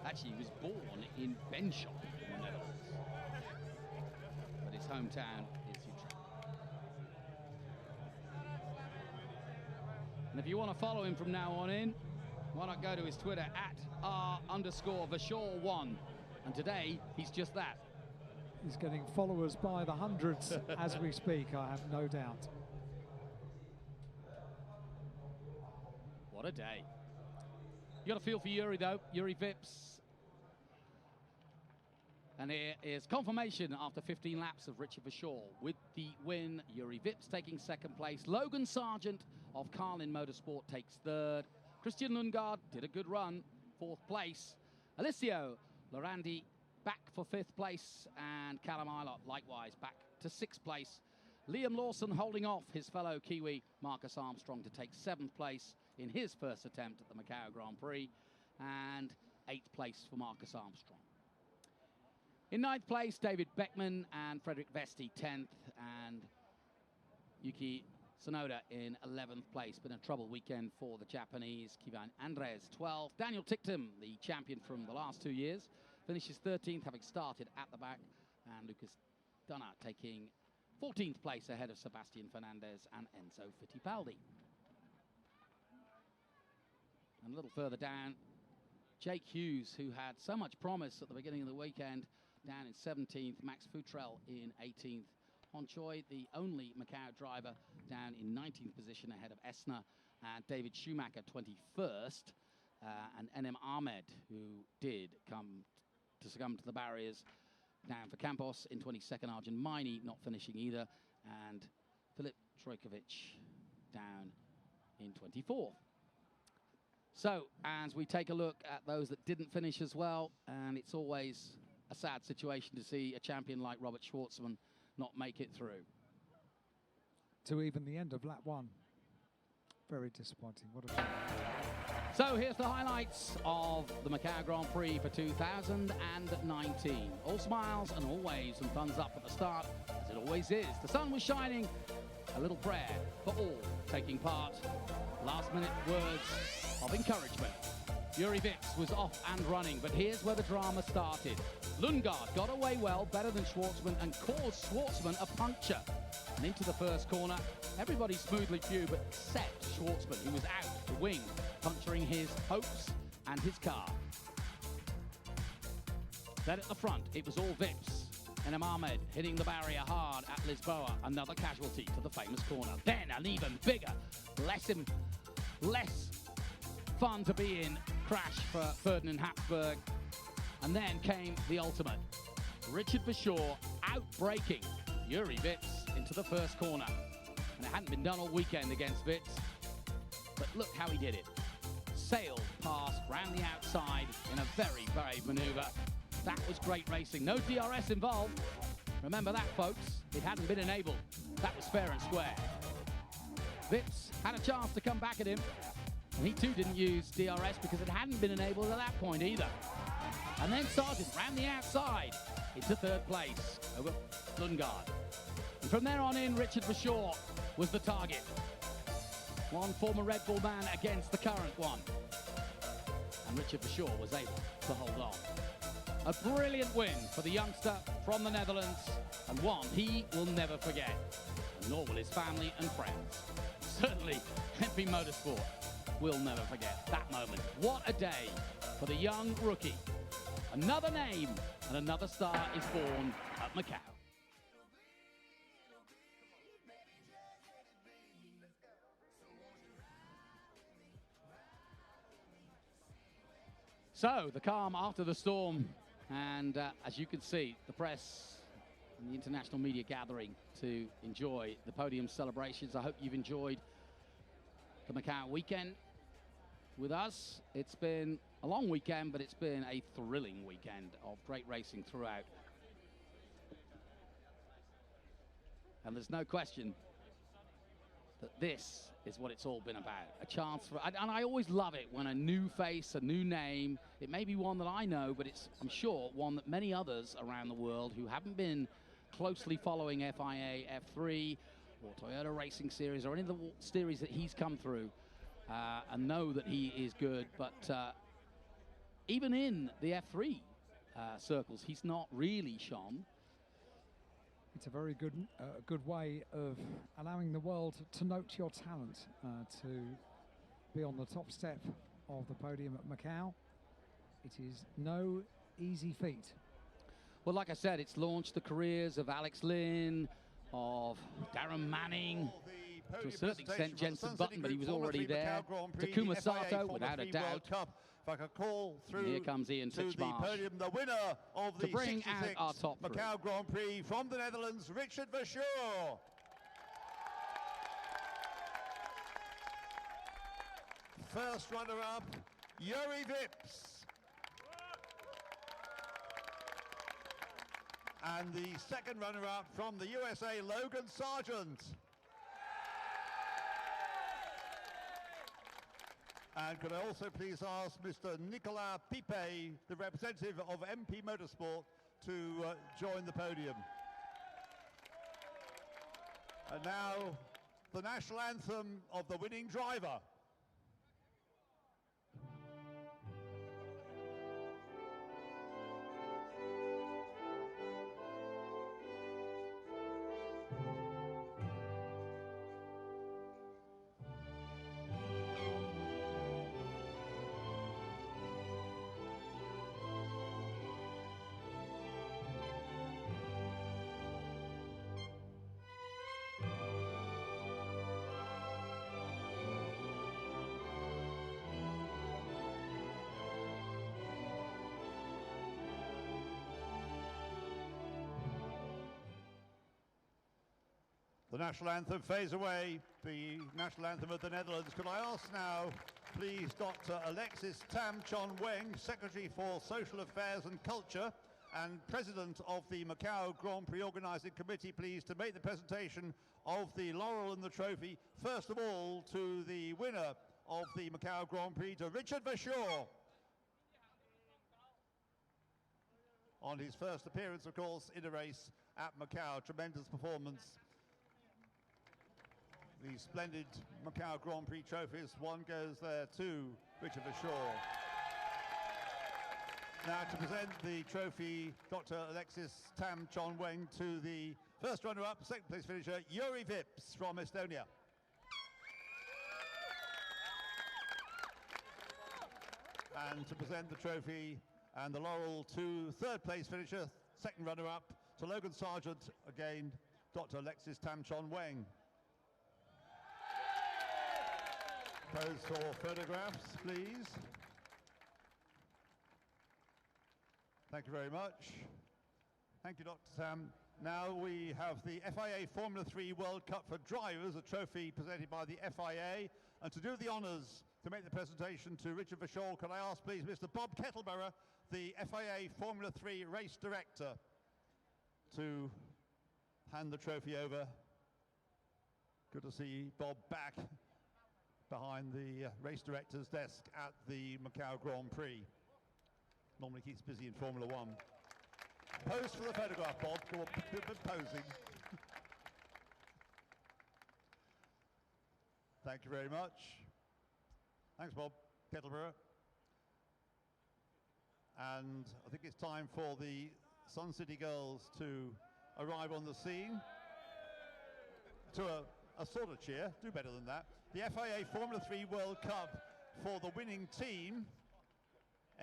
Actually, he was born in Benschop in the Netherlands, but his hometown is Utrecht. And if you want to follow him from now on in, why not go to his Twitter at @R_Verschoor1. And today, he's just that. He's getting followers by the hundreds as we speak, I have no doubt. What a day. You got a feel for Yuri, though. Yuri Vips. And here is confirmation after 15 laps of Richard Verschoor with the win. Yuri Vips taking second place. Logan Sargent of Carlin Motorsport takes third. Christian Lundgaard did a good run, fourth place. Alessio Lorandi back for fifth place, and Callum Ilott likewise back to sixth place. Liam Lawson holding off his fellow Kiwi Marcus Armstrong to take seventh place in his first attempt at the Macau Grand Prix, and eighth place for Marcus Armstrong. In ninth place, David Beckman and Frederick Vesti 10th, and Yuki Tsunoda in 11th place. Been a trouble weekend for the Japanese. Kivan Andres 12th. Daniel Ticktum, the champion from the last 2 years, finishes 13th, having started at the back. And Lucas Dunner taking 14th place ahead of Sebastian Fernandez and Enzo Fittipaldi. And a little further down, Jake Hughes, who had so much promise at the beginning of the weekend, down in 17th. Max Futrell in 18th. Hon Choi, the only Macau driver, down in 19th position ahead of Esner. And David Schumacher, 21st. And NM Ahmed, who did succumb to the barriers, down for Campos in 22nd. Arjun Maini not finishing either. And Filip Trojkovic down in 24th. So, as we take a look at those that didn't finish as well, and it's always a sad situation to see a champion like Robert Schwartzman not make it through. To even the end of lap one. Very disappointing. What a shame. So here's the highlights of the Macau Grand Prix for 2019. All smiles and all waves and thumbs up at the start, as it always is. The sun was shining. A little prayer for all taking part. Last minute words of encouragement. Yuri Vips was off and running, but here's where the drama started. Lundgaard got away well, better than Schwartzman, and caused Schwartzman a puncture. and into the first corner. Everybody smoothly flew, but except Schwartzman, who was out the wing, puncturing his hopes and his car. Then at the front, it was all Vips. And Ahmed hitting the barrier hard at Lisboa, another casualty to the famous corner. Then an even bigger, less fun to be in crash for Ferdinand Habsburg. And then came the ultimate. Richard Verschoor out-braking Yuri Vips into the first corner. And it hadn't been done all weekend against Vips. But look how he did it. Sailed past, ran the outside in a very brave maneuver. That was great racing. No DRS involved. Remember that, folks. It hadn't been enabled. That was fair and square. Vips had a chance to come back at him. And he too didn't use DRS because it hadn't been enabled at that point either. And then Sargent ran the outside into third place over Lundgaard. And from there on in, Richard Verschoor was the target. One former Red Bull man against the current one. And Richard Verschoor was able to hold on. A brilliant win for the youngster from the Netherlands, and one he will never forget, nor will his family and friends. Certainly, MP Motorsport will never forget that moment. What a day for the young rookie. Another name and another star is born at Macau. So, the calm after the storm. And as you can see, the press and the international media gathering to enjoy the podium celebrations. I hope you've enjoyed the Macau weekend with us. It's been a long weekend, but it's been a thrilling weekend of great racing throughout. And there's no question that this is what it's all been about. A chance for, and I always love it when a new face, a new name, it may be one that I know, but it's, I'm sure, one that many others around the world who haven't been closely following FIA, F3, or Toyota Racing Series, or any of the series that he's come through, and know that he is good, but even in the F3 circles, he's not really shone. It's a very good way of allowing the world to note your talent, to be on the top step of the podium at Macau. It is no easy feat. Well, like I said, it's launched the careers of Alex Lynn, of Darren Manning, to a certain extent Jenson Button, but he was already there. Takuma Sato, without a doubt. If I could call through Here comes Ian to the podium, the winner of the 66 Macau Grand Prix from the Netherlands, Richard Verschoor. First runner-up, Yuri Vips. And the second runner-up from the USA, Logan Sargent. And could I also please ask Mr. Nicolas Pipe, the representative of MP Motorsport, to join the podium. And now, the national anthem of the winning driver. The national anthem fades away, the national anthem of the Netherlands. Could I ask now, please, Dr. Alexis Tam Chon Weng, Secretary for Social Affairs and Culture and President of the Macau Grand Prix Organising Committee, please, to make the presentation of the laurel and the trophy, first of all, to the winner of the Macau Grand Prix, to Richard Verschoor. On his first appearance, of course, in a race at Macau. Tremendous performance. The splendid Macau Grand Prix trophies, one goes there to Richard Verschoor. Now to present the trophy, Dr. Alexis Tam Chon Weng, to the First runner-up, second place finisher, Yuri Vips from Estonia. And to present the trophy and the laurel to third place finisher, second runner-up, to Logan Sargent, again, Dr. Alexis Tam Chon Weng. Pose for photographs, please. Thank you very much. Thank you, Dr. Tam. Now we have the FIA Formula 3 World Cup for Drivers, a trophy presented by the FIA. And to do the honours, to make the presentation to Richard Verscholl, can I ask please Mr. Bob Kettleborough, the FIA Formula 3 Race Director, to hand the trophy over. Good to see Bob back behind the race director's desk at the Macau Grand Prix. Normally keeps busy in Formula 1. Pose for the photograph, Bob. Go on, good posing. Thank you very much. Thanks, Bob Kettleborough. And I think it's time for the Suncity girls to arrive on the scene. To a sort of cheer, do better than that. The FIA Formula 3 World Cup for the winning team.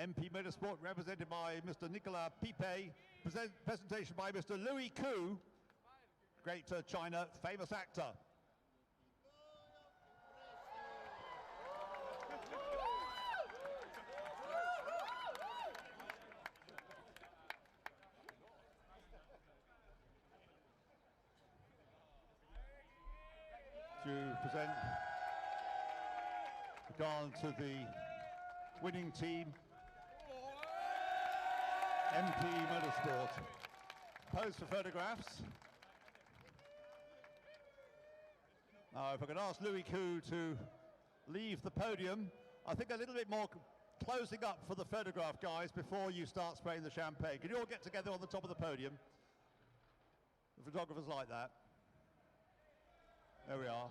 MP Motorsport represented by Mr. Nicolas Pipe. Presentation by Mr. Louis Koo, Great China famous actor. To present gone to the winning team, MP Motorsport. Pose for photographs. Now, if I could ask Louis Koo to leave the podium, I think a little bit more closing up for the photograph, guys, before you start spraying the champagne. Can you all get together on the top of the podium? The photographers like that. There we are.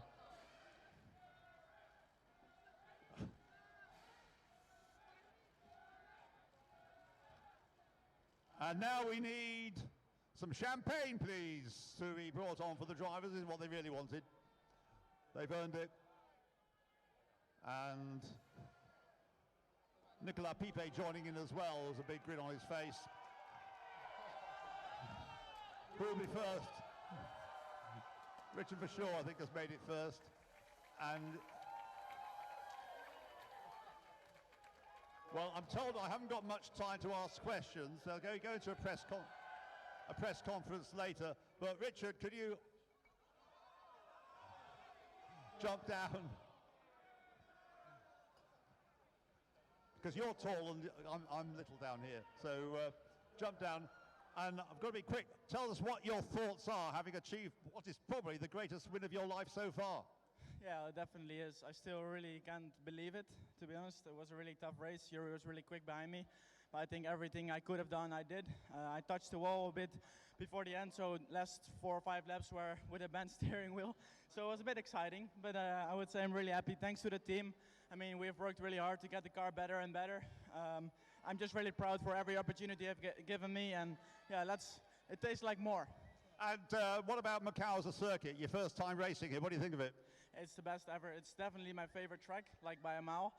And now we need some champagne, please, to be brought on for the drivers. This is what they really wanted. They've earned it. And Nicolas Pipe joining in as well. There's a big grin on his face. Who will be first? Richard Verscholl, I think, has made it first. And well, I'm told I haven't got much time to ask questions. They'll go into a press conference later. But Richard, could you jump down? Because you're tall and I'm little down here. So jump down. And I've got to be quick. Tell us what your thoughts are, having achieved what is probably the greatest win of your life so far. Yeah, it definitely is. I still really can't believe it, to be honest. It was a really tough race. Yuri was really quick behind me. But I think everything I could have done, I did. I touched the wall a bit before the end, so last 4 or 5 laps were with a bent steering wheel. So it was a bit exciting, but I would say I'm really happy. Thanks to the team. I mean, we've worked really hard to get the car better and better. I'm just really proud for every opportunity they've given me, and yeah, it tastes like more. And what about Macau as a circuit? Your first time racing here, what do you think of it? It's the best ever. It's definitely my favorite track, like by a mile,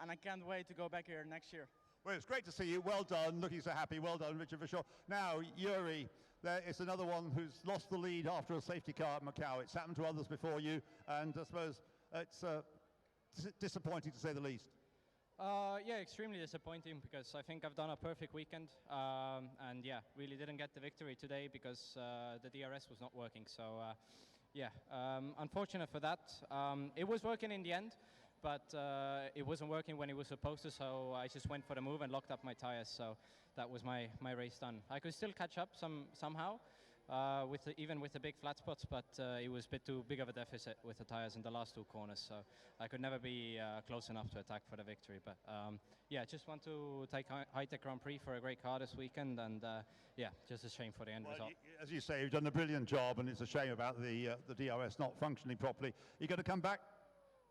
and I can't wait to go back here next year. Well, it's great to see you. Well done, looking so happy. Well done, Richard Verscholl. Now, Yuri, there is another one who's lost the lead after a safety car at Macau. It's happened to others before you, and I suppose it's disappointing to say the least. Yeah, extremely disappointing because I think I've done a perfect weekend, and yeah, really didn't get the victory today because the DRS was not working. So yeah, unfortunate for that. It was working in the end, but it wasn't working when it was supposed to, so I just went for the move and locked up my tires. So that was my race done. I could still catch up somehow, even with the big flat spots, but it was a bit too big of a deficit with the tires in the last 2 corners, so I could never be close enough to attack for the victory. But yeah, just want to take High-Tech Grand Prix for a great car this weekend, and yeah, just a shame for the end result. As you say, you've done a brilliant job, and it's a shame about the DRS not functioning properly. You going to come back?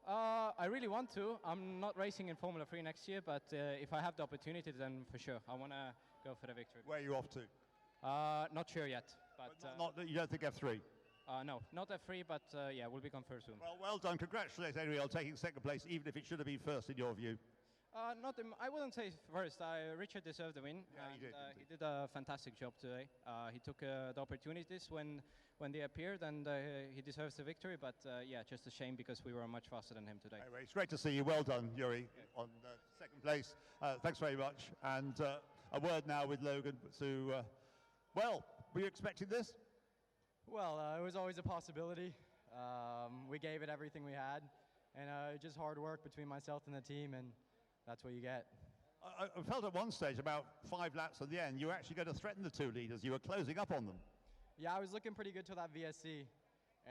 I really want to. I'm not racing in Formula 3 next year, but if I have the opportunity, then for sure, I want to go for the victory. Where are you off to? Not sure yet. But you don't think F3? No, not F3, but yeah, we'll be confirmed soon. Well done. Congratulations, anyway, on taking second place, even if it should have been first in your view. I wouldn't say first. Richard deserved the win. Yeah, he did a fantastic job today. He took the opportunities when they appeared, and he deserves the victory. But yeah, just a shame because we were much faster than him today. Anyway, it's great to see you. Well done, Yuri, on second place. Thanks very much. And a word now with Logan to, well, were you expecting this? Well, it was always a possibility. We gave it everything we had, and just hard work between myself and the team, and that's what you get. I felt at one stage, about 5 laps at the end, you were actually going to threaten the 2 leaders. You were closing up on them. Yeah, I was looking pretty good till that VSC,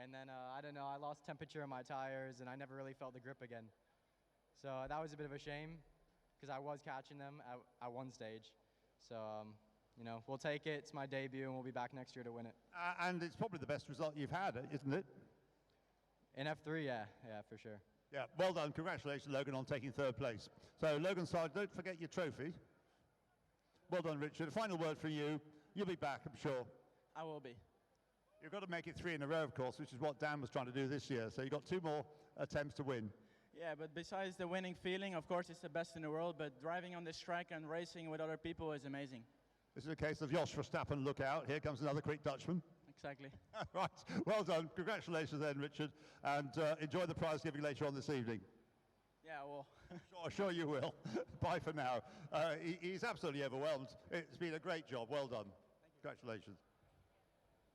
and then I don't know, I lost temperature in my tires, and I never really felt the grip again. So that was a bit of a shame, because I was catching them at one stage. So, you know, we'll take it. It's my debut, and we'll be back next year to win it. And it's probably the best result you've had, isn't it? In F3, yeah, for sure. Yeah, well done. Congratulations, Logan, on taking third place. So, Logan Sarge, don't forget your trophy. Well done, Richard. A final word from you. You'll be back, I'm sure. I will be. You've got to make it 3 in a row, of course, which is what Dan was trying to do this year. So you've got 2 more attempts to win. Yeah, but besides the winning feeling, of course, it's the best in the world, but driving on this track and racing with other people is amazing. This is a case of Jos Verstappen, look out. Here comes another quick Dutchman. Exactly. Right, well done. Congratulations then, Richard, and enjoy the prize giving later on this evening. Yeah, well. Sure you will. Bye for now. He's absolutely overwhelmed. It's been a great job. Well done. Congratulations.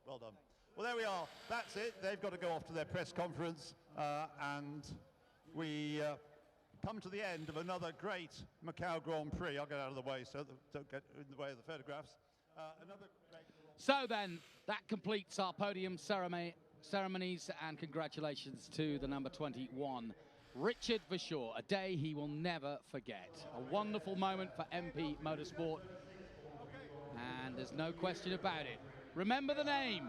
Well done. Well, there we are. That's it. They've got to go off to their press conference, and we come to the end of another great Macau Grand Prix. I'll get out of the way so that don't get in the way of the photographs. So then, that completes our podium ceremonies, and congratulations to the number 21, Richard Verschoor, a day he will never forget. A wonderful moment for MP Motorsport, and there's no question about it. Remember the name,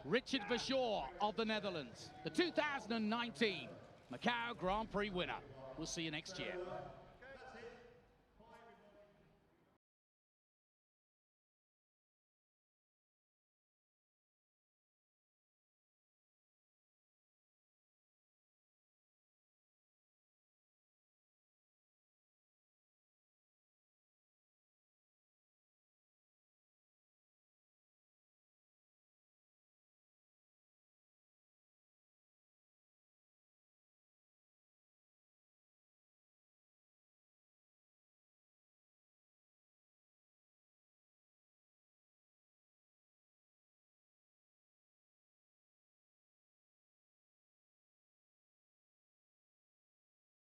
Richard Verschoor of the Netherlands, the 2019 Macau Grand Prix winner. We'll see you next year.